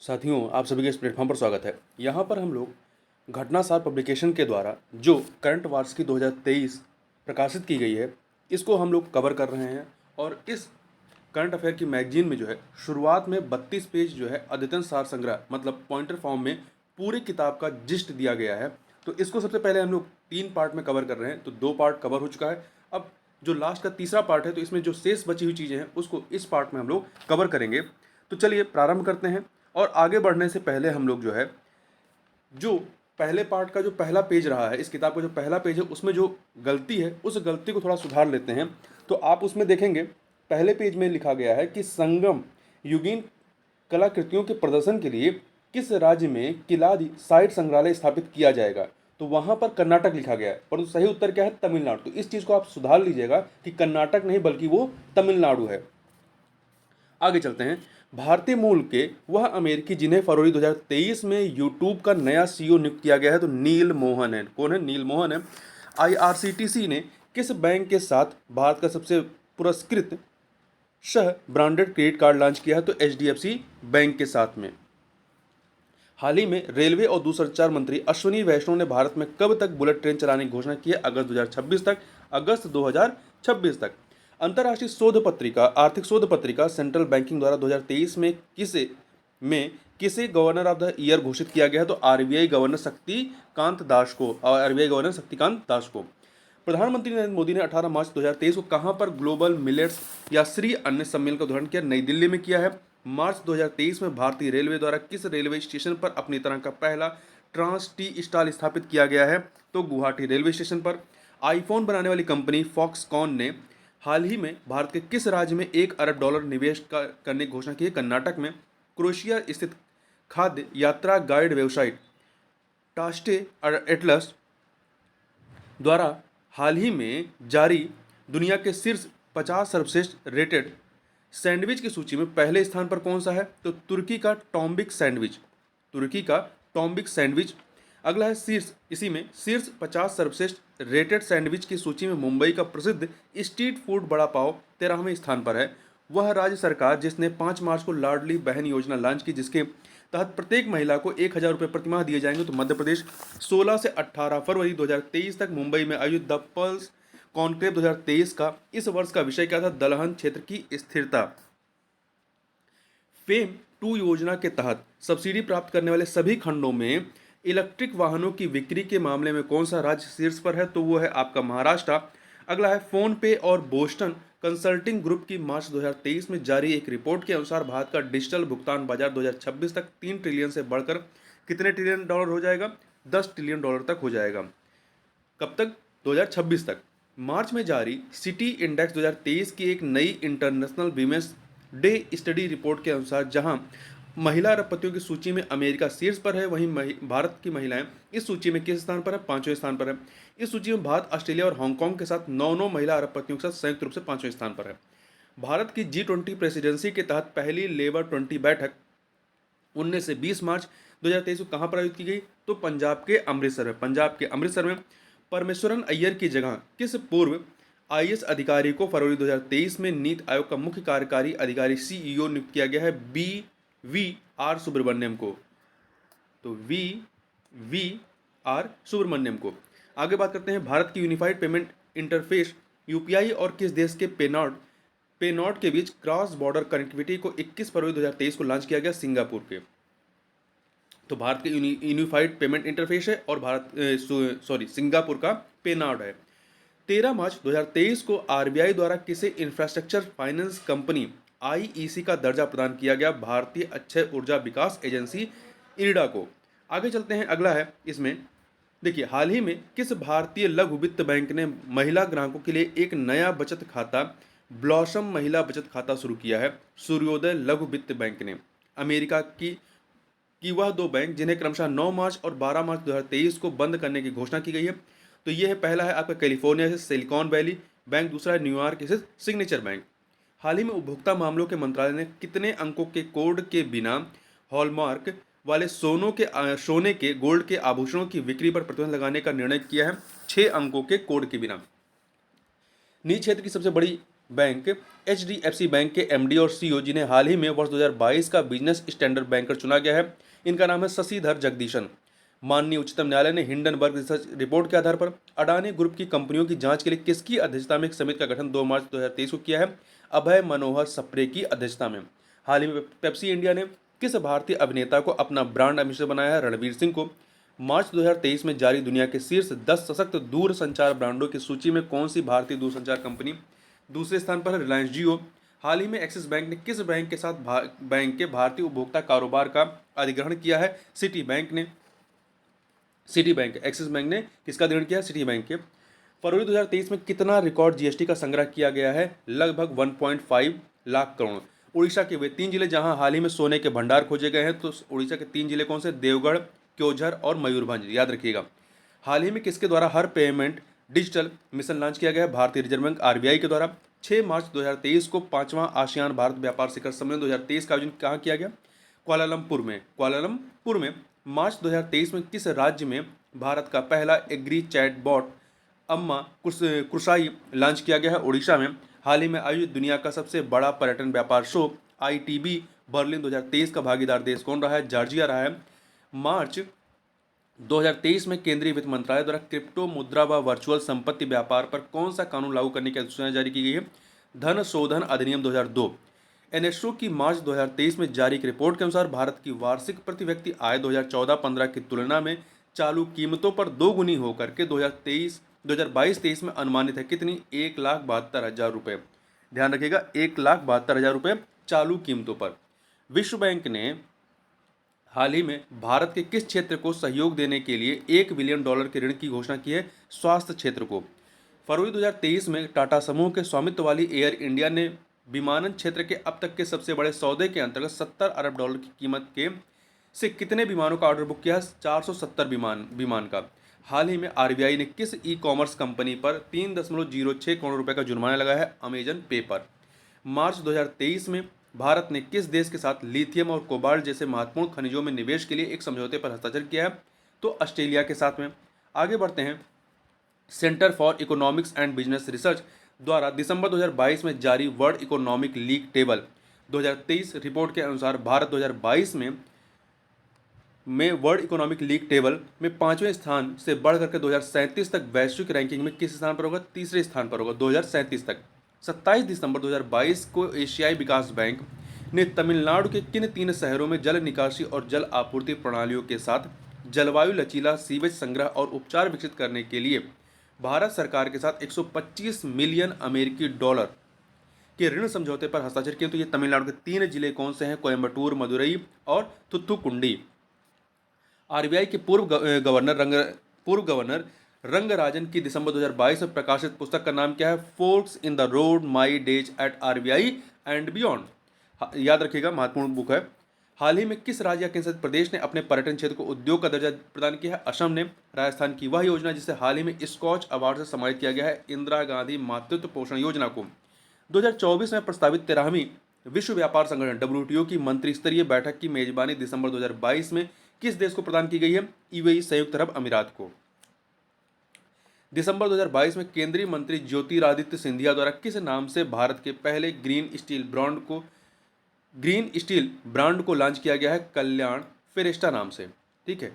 साथियों, आप सभी का इस प्लेटफॉर्म पर स्वागत है। यहाँ पर हम लोग घटनासार पब्लिकेशन के द्वारा जो करंट वार्षिकी 2023 प्रकाशित की गई है, इसको हम लोग कवर कर रहे हैं। और इस करंट अफेयर की मैगजीन में जो है शुरुआत में 32 पेज जो है अद्यतन सार संग्रह मतलब पॉइंटर फॉर्म में पूरी किताब का जिस्ट दिया गया है। तो इसको सबसे पहले हम लोग 3 पार्ट में कवर कर रहे हैं। तो 2 पार्ट कवर हो चुका है। अब जो लास्ट का तीसरा पार्ट है, तो इसमें जो शेष बची हुई चीज़ें हैं उसको इस पार्ट में हम लोग कवर करेंगे। तो चलिए प्रारंभ करते हैं। और आगे बढ़ने से पहले हम लोग जो है जो पहले पार्ट का जो पहला पेज रहा है, इस किताब का जो पहला पेज है, उसमें जो गलती है उस गलती को थोड़ा सुधार लेते हैं। तो आप उसमें देखेंगे पहले पेज में लिखा गया है कि संगम युगीन कलाकृतियों के प्रदर्शन के लिए किस राज्य में किलादि साइट संग्रहालय स्थापित किया जाएगा। तो वहां पर कर्नाटक लिखा गया है, परंतु सही उत्तर क्या है? तमिलनाडु। तो इस चीज को आप सुधार लीजिएगा कि कर्नाटक नहीं बल्कि वो तमिलनाडु है। आगे चलते हैं। भारतीय मूल के वह अमेरिकी जिन्हें फरवरी 2023 में यूट्यूब का नया सीईओ नियुक्त किया गया है, तो नील मोहन है। कौन है? नील मोहन है। आईआरसीटीसी ने किस बैंक के साथ भारत का सबसे पुरस्कृत शह ब्रांडेड क्रेडिट कार्ड लॉन्च किया है? तो एचडीएफसी बैंक के साथ में। हाल ही में रेलवे और दूरसंचार मंत्री अश्विनी वैष्णव ने भारत में कब तक बुलेट ट्रेन चलाने की घोषणा की है? अगस्त 2026 तक। अगस्त 2026 तक। अंतर्राष्ट्रीय शोध पत्रिका आर्थिक शोध पत्रिका सेंट्रल बैंकिंग द्वारा 2023 में किसे गवर्नर ऑफ द ईयर घोषित किया गया है? तो आरबीआई गवर्नर शक्तिकांत दास को। प्रधानमंत्री नरेंद्र मोदी ने 18 मार्च 2023 को कहां पर ग्लोबल मिलेट्स या श्री अन्न सम्मेलन का उद्घाटन किया? नई दिल्ली में किया है। मार्च 2023 में भारतीय रेलवे द्वारा किस रेलवे स्टेशन पर अपनी तरह का पहला ट्रांस टी स्टॉल स्थापित किया गया है? तो गुवाहाटी रेलवे स्टेशन पर। आईफोन बनाने वाली कंपनी फॉक्सकॉन ने हाल ही में भारत के किस राज्य में $1 अरब निवेश करने की घोषणा की है? कर्नाटक में। क्रोएशिया स्थित खाद्य यात्रा गाइड वेबसाइट टास्टे एटलस द्वारा हाल ही में जारी दुनिया के शीर्ष 50 सर्वश्रेष्ठ रेटेड सैंडविच की सूची में पहले स्थान पर कौन सा है? तो तुर्की का टॉम्बिक सैंडविच। अगला है इसी में शीर्ष 50 सर्वश्रेष्ठ रेटेड सैंडविच की सूची में मुंबई का प्रसिद्ध स्ट्रीट फूड बड़ा पाव 13वें स्थान पर है। वह राज्य सरकार जिसने 5 मार्च को लाडली बहन योजना लॉन्च की, जिसके तहत प्रत्येक महिला को 1,000 रुपये प्रतिमाह दिए जाएंगे, तो मध्य प्रदेश। 16 से 18 फरवरी 2023 तक मुंबई में आयोजित द पल्स कॉन्क्लेव 2023 का इस वर्ष का विषय क्या था? दलहन क्षेत्र की स्थिरता। फेम 2 योजना के तहत सब्सिडी प्राप्त करने वाले सभी खंडों में इलेक्ट्रिक वाहनों की बिक्री के मामले में कौन सा राज्य शीर्ष पर है? तो वो है आपका महाराष्ट्र। अगला है फोन पे और बोस्टन कंसल्टिंग ग्रुप की मार्च 2023 में जारी एक रिपोर्ट के अनुसार भारत का डिजिटल भुगतान बाजार 2026 तक 3 ट्रिलियन से बढ़कर कितने ट्रिलियन डॉलर हो जाएगा? 10 ट्रिलियन डॉलर तक हो जाएगा। कब तक? 2026 तक। मार्च में जारी सिटी इंडेक्स 2023 की एक नई international women's day study report के अनुसार जहां महिला अरबपतियों की सूची में अमेरिका शीर्ष पर है, वहीं भारत की महिलाएं इस सूची में किस स्थान पर है? 5वें स्थान पर है। इस सूची में भारत ऑस्ट्रेलिया और हांगकांग के साथ 9 महिला अरबपतियों के साथ संयुक्त रूप से 5वें स्थान पर है। भारत की G20 प्रेसिडेंसी के तहत पहली लेबर 20 बैठक 19 से 20 मार्च 2023 को कहां पर आयोजित की गई? तो पंजाब के अमृतसर में। परमेश्वरन अय्यर की जगह किस पूर्व आईएएस अधिकारी को फरवरी 2023 में नीति आयोग का मुख्य कार्यकारी अधिकारी सीईओ नियुक्त किया गया है? वी आर सुब्रमण्यम को। तो वी आर सुब्रमण्यम को। आगे बात करते हैं भारत की यूनिफाइड पेमेंट इंटरफेस यूपीआई और किस देश के पेनॉड के बीच क्रॉस बॉर्डर कनेक्टिविटी को 21 फरवरी 2023 को लॉन्च किया गया? सिंगापुर के। तो भारत के यूनिफाइड पेमेंट इंटरफेस है और सिंगापुर का पेनॉड है। 13 मार्च 2023 को आरबीआई द्वारा किसे इंफ्रास्ट्रक्चर फाइनेंस कंपनी आईईसी का दर्जा प्रदान किया गया? भारतीय अक्षय ऊर्जा विकास एजेंसी इरडा को। आगे चलते हैं। अगला है इसमें देखिए, हाल ही में किस भारतीय लघु वित्त बैंक ने महिला ग्राहकों के लिए एक नया बचत खाता ब्लॉसम महिला बचत खाता शुरू किया है? सूर्योदय लघु वित्त बैंक ने। अमेरिका की वह 2 बैंक जिन्हें क्रमशः 9 मार्च और 12 मार्च 2023 को बंद करने की घोषणा की गई है। तो यह है, पहला है आपका कैलिफोर्निया से सिलिकॉन वैली बैंक, दूसरा है न्यूयॉर्क से सिग्नेचर बैंक। हाल ही में उपभोक्ता मामलों के मंत्रालय ने कितने अंकों के कोड के बिना हॉलमार्क वाले सोने के गोल्ड के आभूषणों की बिक्री पर प्रतिबंध लगाने का निर्णय किया है? 6 अंकों के कोड के बिना। निजी क्षेत्र की सबसे बड़ी बैंक HDFC बैंक के MD और CEO, जिन्हें हाल ही में वर्ष 2022 का बिजनेस स्टैंडर्ड बैंकर चुना गया है, इनका नाम है शशिधर जगदीशन। माननीय उच्चतम न्यायालय ने हिंडनबर्ग रिसर्च रिपोर्ट के आधार पर अडानी ग्रुप की कंपनियों की जांच के लिए किसकी अध्यक्षता में एक समिति का गठन 2 मार्च 2023 को किया है? अभय मनोहर सप्रे की अध्यक्षता में। हाल ही में पेप्सी इंडिया ने किस भारतीय अभिनेता को अपना ब्रांड एम्बेसडर बनाया है? रणवीर सिंह को। मार्च 2023 में जारी दुनिया के शीर्ष 10 सशक्त दूर संचार ब्रांडों की सूची में कौन सी भारतीय दूरसंचार कंपनी दूसरे स्थान पर है? रिलायंस जियो। हाल ही में एक्सिस बैंक ने किस बैंक के साथ बैंक के भारतीय उपभोक्ता कारोबार का अधिग्रहण किया है? सिटी बैंक ने। सिटी बैंक, एक्सिस बैंक ने किसका अधिग्रहण किया? सिटी बैंक के। फरवरी 2023 में कितना रिकॉर्ड जीएसटी का संग्रह किया गया है? लगभग 1.5 लाख करोड़। उड़ीसा के वे 3 जिले जहां हाल ही में सोने के भंडार खोजे गए हैं, तो उड़ीसा के 3 जिले कौन से? देवगढ़, क्योंझर और मयूरभंज, याद रखिएगा। हाल ही में किसके द्वारा हर पेमेंट डिजिटल मिशन लॉन्च किया गया है? भारतीय रिजर्व बैंक RBI के द्वारा। 6 मार्च 2023 को 5वां आसियान भारत व्यापार शिखर सम्मेलन 2023 का आयोजन कहाँ किया गया? कुआलालंपुर में। कुआलालंपुर में। मार्च 2023 में किस राज्य में भारत का पहला एग्री चैटबॉट अम्मा कुरसाई लॉन्च किया गया है? उड़ीसा में। हाल ही में आयोजित दुनिया का सबसे बड़ा पर्यटन व्यापार शो ITB बर्लिन 2023 का भागीदार देश कौन रहा है? जॉर्जिया रहा है। मार्च 2023 में केंद्रीय वित्त मंत्रालय द्वारा क्रिप्टो मुद्रा व वर्चुअल संपत्ति व्यापार पर कौन सा कानून लागू करने की अधिसूचना जारी की गई है? धन शोधन अधिनियम 2002। NSO की मार्च 2023 में जारी एक रिपोर्ट के अनुसार भारत की वार्षिक प्रति व्यक्ति आय 2014-15 की तुलना में चालू कीमतों पर 2 गुनी होकर के 2022-23 में अनुमानित है कितनी? 1,72,000 रुपये। ध्यान रखिएगा, 1,72,000 रुपये चालू कीमतों पर। विश्व बैंक ने हाल ही में भारत के किस क्षेत्र को सहयोग देने के लिए $1 बिलियन के ऋण की घोषणा की है? स्वास्थ्य क्षेत्र को। फरवरी 2023 में टाटा समूह के स्वामित्व वाली एयर इंडिया ने विमानन क्षेत्र के अब तक के सबसे बड़े सौदे के अंतर्गत $70 अरब की कीमत के से कितने विमानों का ऑर्डर बुक किया? 470 विमान का। हाल ही में RBI ने किस ई-कॉमर्स कंपनी पर 3.06 करोड़ रुपए का जुर्माना लगाया है? अमेजन पे पर। मार्च 2023 में भारत ने किस देश के साथ लिथियम और कोबाल्ट जैसे महत्वपूर्ण खनिजों में निवेश के लिए एक समझौते पर हस्ताक्षर किया है? तो ऑस्ट्रेलिया के साथ में। आगे बढ़ते हैं। Centre for economics and business research द्वारा दिसंबर 2022 में जारी world economic league table 2023 report के अनुसार भारत 2022 में वर्ल्ड इकोनॉमिक लीग टेबल में 5वें स्थान से बढ़ करके 2037 तक वैश्विक रैंकिंग में किस स्थान पर होगा? तीसरे स्थान पर होगा 2037 तक। 27 दिसंबर 2022 को एशियाई विकास बैंक ने तमिलनाडु के किन 3 शहरों में जल निकासी और जल आपूर्ति प्रणालियों के साथ जलवायु लचीला सीवेज संग्रह और उपचार विकसित करने के लिए भारत सरकार के साथ 125 मिलियन अमेरिकी डॉलर के ऋण समझौते पर हस्ताक्षर किए? तो ये तमिलनाडु के 3 जिले कौन से हैं? कोयम्बटूर, मदुरई और थुथुकुंडी। RBI के पूर्व गवर्नर रंगराजन की दिसंबर 2022 में प्रकाशित पुस्तक का नाम क्या है? Forks in the road, my days at RBI and beyond. याद रखिएगा, महत्वपूर्ण बुक है। हाल ही में किस राज्य या केंद्र शासित प्रदेश ने अपने पर्यटन क्षेत्र को उद्योग का दर्जा प्रदान किया है? असम ने। राजस्थान की वह योजना जिसे हाल ही में स्कॉच अवार्ड से सम्मानित किया गया है, इंदिरा गांधी मातृत्व पोषण योजना को। 2024 में प्रस्तावित 13वीं विश्व व्यापार संगठन WTO की मंत्री स्तरीय बैठक की मेजबानी दिसंबर 2022 में किस देश को प्रदान की गई है? UAE, संयुक्त अरब अमीरात को। दिसंबर 2022 में केंद्रीय मंत्री ज्योतिरादित्य सिंधिया द्वारा किस नाम से भारत के पहले ग्रीन स्टील ब्रांड को लॉन्च किया गया है? कल्याण फेरेस्टा नाम से। ठीक है।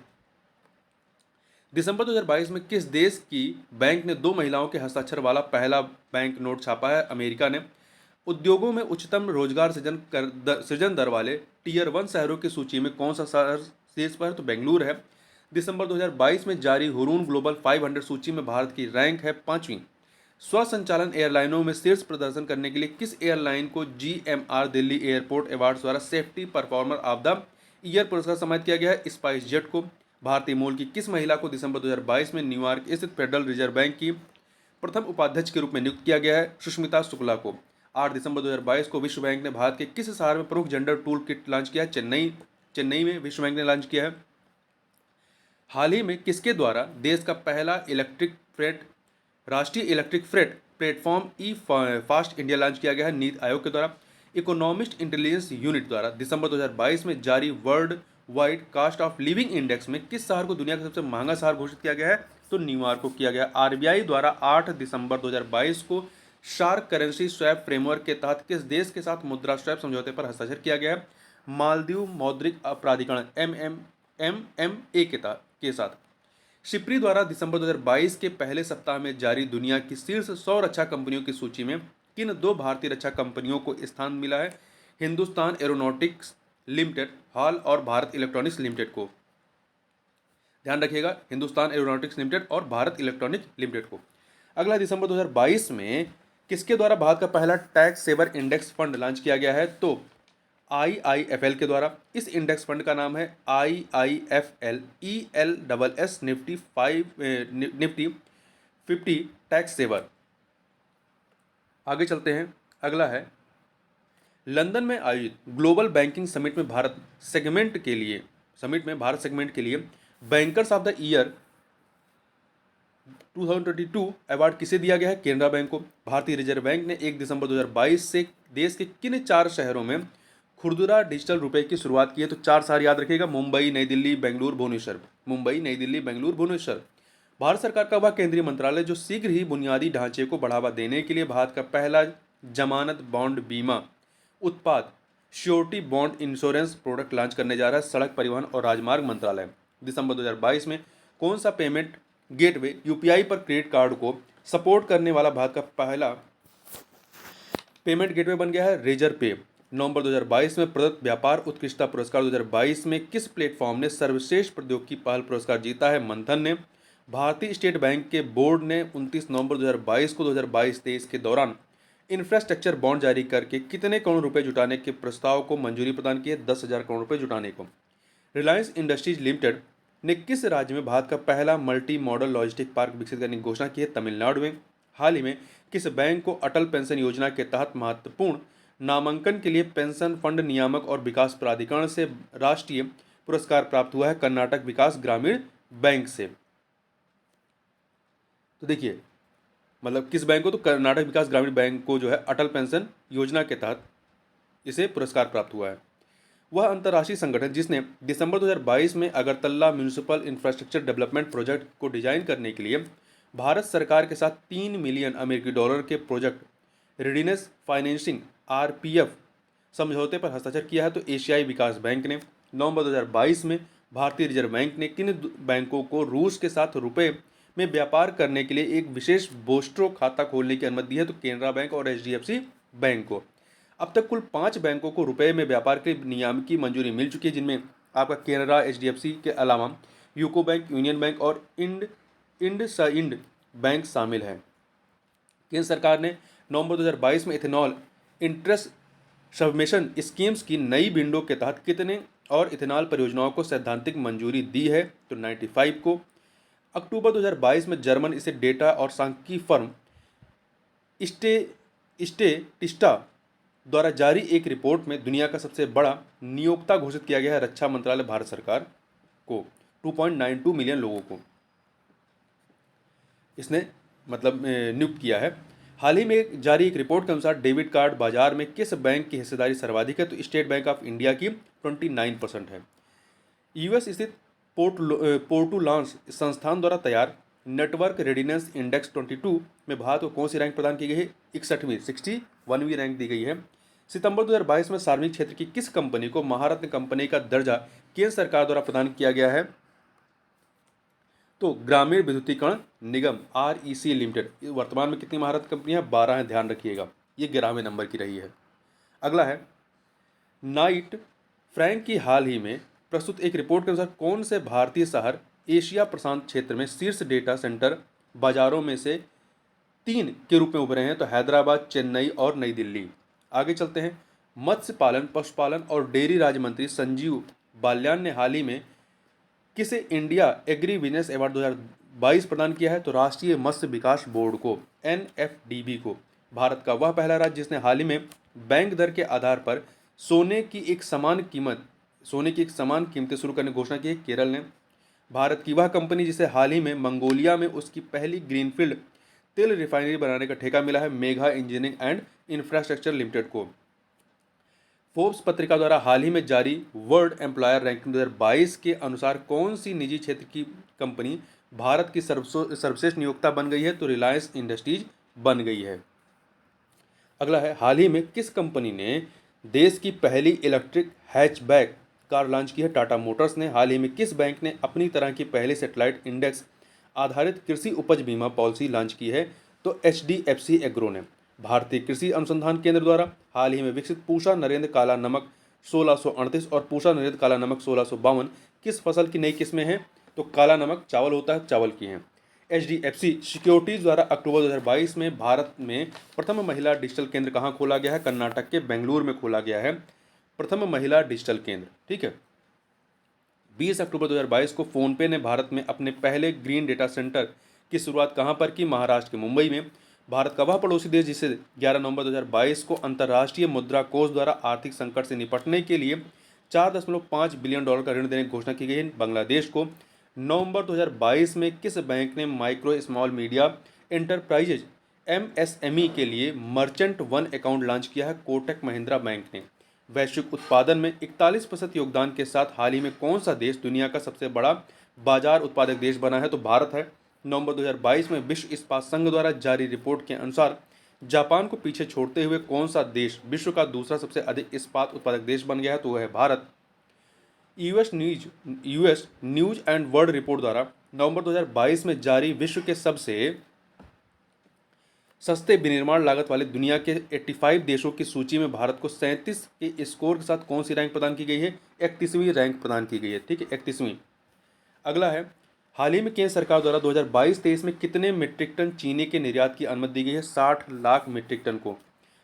दिसंबर 2022 में किस देश की बैंक ने 2 महिलाओं के हस्ताक्षर वाला पहला बैंक नोट छापा है? अमेरिका ने। उद्योगों में उच्चतम रोजगार सृजन दर वाले टियर 1 शहरों की सूची में कौन सा शहर शीर्ष पर है? तो बेंगलुरु है। दिसंबर 2022 में जारी हुरून ग्लोबल 500 सूची में भारत की रैंक है 5वीं। स्वसंचालन एयरलाइनों में शीर्ष प्रदर्शन करने के लिए किस एयरलाइन को GMR दिल्ली एयरपोर्ट अवार्ड्स द्वारा safety performer of the year पुरस्कार सम्मानित किया गया है? स्पाइस जेट को। भारतीय मूल की किस महिला को दिसंबर 2022 में न्यूयॉर्क स्थित फेडरल रिजर्व बैंक की प्रथम उपाध्यक्ष के रूप में नियुक्त किया गया है? सुष्मिता शुक्ला को। 8 दिसंबर 2022 को विश्व बैंक ने भारत के किस शहर में प्रमुख जेंडर टूल किट लॉन्च किया है? चेन्नई में विश्व बैंक ने लॉन्च किया है। हाल ही में किसके द्वारा देश का पहला राष्ट्रीय electric freight platform fast India launch किया गया है? नीति आयोग के द्वारा। इकोनॉमिस्ट इंटेलिजेंस यूनिट द्वारा दिसंबर 2022 में जारी world wide cost of living index में किस शहर को दुनिया का सबसे महंगा शहर घोषित किया गया है? तो न्यूयॉर्क को किया गया। RBI द्वारा 8 दिसंबर 2022 को शार्क करेंसी स्वैप फ्रेमवर्क के तहत किस देश के साथ मुद्रा स्वैप समझौते पर हस्ताक्षर किया गया है? मालदीव मौद्रिक प्राधिकरण MMA के साथ। शिप्री द्वारा दिसंबर 2022 के पहले सप्ताह में जारी दुनिया की शीर्ष 100 रक्षा कंपनियों की सूची में किन दो भारतीय रक्षा कंपनियों को स्थान मिला है? हिंदुस्तान एरोनॉटिक्स लिमिटेड हाल और भारत इलेक्ट्रॉनिक्स लिमिटेड को। ध्यान रखिएगा, हिंदुस्तान एरोनॉटिक्स लिमिटेड और भारत इलेक्ट्रॉनिक्स लिमिटेड को। अगला, दिसंबर 2022 में किसके द्वारा भारत का पहला tax saver index fund launch किया गया है? तो IIFL के द्वारा। इस इंडेक्स फंड का नाम है IIFL ELSS Nifty 50 tax saver. आगे चलते हैं। अगला है, लंदन में आयोजित ग्लोबल बैंकिंग समिट में भारत सेगमेंट के लिए bankers of the year 2022 award किसे दिया गया है? केनरा बैंक को। भारतीय रिजर्व बैंक ने 1 दिसंबर 2022 से देश के किन 4 शहरों में खुरदुरा डिजिटल रुपए की शुरुआत की है? तो 4 शहर याद रखिएगा, मुंबई, नई दिल्ली, बेंगलुरु, भुवनेश्वर। मुंबई, नई दिल्ली, बेंगलुरु, भुवनेश्वर। भारत सरकार का वह केंद्रीय मंत्रालय जो शीघ्र ही बुनियादी ढांचे को बढ़ावा देने के लिए भारत का पहला जमानत बॉन्ड बीमा उत्पाद surety bond insurance product launch करने जा रहा है। सड़क परिवहन और राजमार्ग मंत्रालय। दिसंबर 2022 में कौन सा पेमेंट गेटवे UPI पर क्रेडिट कार्ड को सपोर्ट करने वाला भारत का पहला पेमेंट गेटवे बन गया है? रेजर पे। नवंबर 2022 में प्रदत्त व्यापार उत्कृष्टता पुरस्कार 2022 में किस प्लेटफॉर्म ने सर्वश्रेष्ठ प्रौद्योगिकी पहल पुरस्कार जीता है? मंथन ने। भारतीय स्टेट बैंक के बोर्ड ने 29 नवंबर 2022 को 2022-23 के दौरान इंफ्रास्ट्रक्चर बॉन्ड जारी करके कितने करोड़ रुपए जुटाने के प्रस्ताव को मंजूरी प्रदान की है? 10,000 करोड़ रुपए जुटाने को। रिलायंस इंडस्ट्रीज लिमिटेड ने किस राज्य में भारत का पहला मल्टी मॉडल लॉजिस्टिक पार्क विकसित करने की घोषणा की है? तमिलनाडु में। हाल ही में किस बैंक को अटल पेंशन योजना के तहत महत्वपूर्ण नामांकन के लिए पेंशन फंड नियामक और विकास प्राधिकरण से राष्ट्रीय पुरस्कार प्राप्त हुआ है? कर्नाटक विकास ग्रामीण बैंक से। तो देखिए, मतलब किस बैंक को? तो कर्नाटक विकास ग्रामीण बैंक को जो है अटल पेंशन योजना के तहत इसे पुरस्कार प्राप्त हुआ है। वह अंतर्राष्ट्रीय संगठन जिसने दिसंबर 2022 में Agartala municipal infrastructure development project को डिजाइन करने के लिए भारत सरकार के साथ $3 मिलियन के प्रोजेक्ट रेडीनेस फाइनेंसिंग RPF समझौते पर हस्ताक्षर किया है? तो एशियाई विकास बैंक ने। नवंबर 2022 में भारतीय रिजर्व बैंक ने किन बैंकों को रूस के साथ रुपए में व्यापार करने के लिए एक विशेष बोस्ट्रो खाता खोलने की अनुमति दी है? तो केनरा बैंक और HDFC बैंक को। अब तक कुल 5 बैंकों को रुपए में व्यापार के नियम की मंजूरी मिल चुकी है, जिनमें आपका केनरा, HDFC के अलावा यूको बैंक, यूनियन बैंक और इंडसइंड बैंक शामिल है। केंद्र सरकार ने नवंबर 2022 में इथेनॉल इंटरेस्ट सबमिशन स्कीम्स की नई विंडो के तहत कितने और इथेनॉल परियोजनाओं को सैद्धांतिक मंजूरी दी है? तो 95 को। अक्टूबर 2022 में जर्मन इसे डेटा और सांख्यिकी फर्म स्टेटिस्टा द्वारा जारी एक रिपोर्ट में दुनिया का सबसे बड़ा नियोक्ता घोषित किया गया है रक्षा मंत्रालय भारत सरकार को। 2.92 मिलियन लोगों को इसने मतलब नियुक्त किया है। हाल ही में जारी एक रिपोर्ट के अनुसार डेबिट कार्ड बाजार में किस बैंक की हिस्सेदारी सर्वाधिक है? तो स्टेट बैंक ऑफ इंडिया की 29% है। US स्थित पोर्टुलांस संस्थान द्वारा तैयार नेटवर्क रेडिनेस इंडेक्स 22 में भारत को कौन सी रैंक प्रदान की गई है? 61वीं रैंक दी गई है। सितंबर 2022 में सार्वजनिक क्षेत्र की किस कंपनी को महारत्न कंपनी का दर्जा केंद्र सरकार द्वारा प्रदान किया गया है? तो ग्रामीण विद्युतीकरण निगम REC लिमिटेड। वर्तमान में कितनी महारत्न कंपनियां? 12 हैं, ध्यान रखिएगा। ये 11वें नंबर की रही है। अगला है, नाइट फ्रैंक की हाल ही में प्रस्तुत एक रिपोर्ट के अनुसार कौन से भारतीय शहर एशिया प्रशांत क्षेत्र में शीर्ष डेटा सेंटर बाजारों में से 3 के रूप में उभरे हैं? तो हैदराबाद, चेन्नई और नई दिल्ली। आगे चलते हैं। मत्स्य पालन, पशुपालन और डेयरी राज्य मंत्री संजीव बाल्यान ने हाल ही में किसे इंडिया एग्री बिजनेस अवार्ड 2022 प्रदान किया है? तो राष्ट्रीय मत्स्य विकास बोर्ड को, NFDB को। भारत का वह पहला राज्य जिसने हाल ही में बैंक दर के आधार पर सोने की एक समान कीमतें शुरू करने की घोषणा की है? केरल ने। भारत की वह कंपनी जिसे हाल ही में मंगोलिया में उसकी पहली ग्रीनफील्ड तेल रिफाइनरी बनाने का ठेका मिला है? Megha engineering and infrastructure limited को। फोर्ब्स पत्रिका द्वारा हाल ही में जारी वर्ल्ड एम्प्लॉयर रैंकिंग 2022 के अनुसार कौन सी निजी क्षेत्र की कंपनी भारत की सर्वश्रेष्ठ नियोक्ता बन गई है? तो रिलायंस इंडस्ट्रीज बन गई है। अगला है, हाल ही में किस कंपनी ने देश की पहली इलेक्ट्रिक हैचबैक कार लॉन्च की है? टाटा मोटर्स ने। हाल ही में किस बैंक ने अपनी तरह की पहली सैटेलाइट इंडेक्स आधारित कृषि उपज बीमा पॉलिसी लॉन्च की है? तो HDFC एग्रो ने। भारतीय कृषि अनुसंधान केंद्र द्वारा हाल ही में विकसित पूषा नरेंद्र काला नमक 1638 और पूषा नरेंद्र काला नमक 1652 किस फसल की नई किस्में हैं? तो काला नमक चावल होता है, चावल की हैं। HDFC सिक्योरिटीज द्वारा अक्टूबर 2022 में भारत में प्रथम महिला डिजिटल केंद्र कहाँ खोला गया है? कर्नाटक के बेंगलुरु में खोला गया है प्रथम महिला डिजिटल केंद्र। ठीक है। 20 अक्टूबर 2022 को फोनपे ने भारत में अपने पहले ग्रीन डेटा सेंटर की शुरुआत कहाँ पर की? महाराष्ट्र के मुंबई में। भारत का वह पड़ोसी देश जिसे 11 नवंबर 2022 को अंतर्राष्ट्रीय मुद्रा कोष द्वारा आर्थिक संकट से निपटने के लिए $4.5 बिलियन का ऋण देने की घोषणा की गई है, बांग्लादेश को। नवंबर 2022 में किस बैंक ने micro small media enterprises MSME के लिए मर्चेंट वन अकाउंट लॉन्च किया है? कोटक महिंद्रा बैंक ने। वैश्विक उत्पादन में 41% योगदान के साथ हाल ही में कौन सा देश दुनिया का सबसे बड़ा बाजार उत्पादक देश बना है? तो भारत है। नवंबर 2022 में विश्व इस्पात संघ द्वारा जारी रिपोर्ट के अनुसार जापान को पीछे छोड़ते हुए कौन सा देश विश्व का दूसरा सबसे अधिक इस्पात उत्पादक देश बन गया है? तो वह है Bharat. US news and world report द्वारा नवंबर 2022 में जारी विश्व के सबसे सस्ते विनिर्माण लागत वाले दुनिया के 85 देशों की सूची में भारत को 37 के स्कोर के साथ कौन सी रैंक प्रदान की गई है? 31वीं रैंक प्रदान की गई है। ठीक है, 31वीं। अगला है, हाल ही में केंद्र सरकार द्वारा 2022-23 में कितने मीट्रिक टन चीनी के निर्यात की अनुमति दी गई है? 60 लाख मीट्रिक टन को।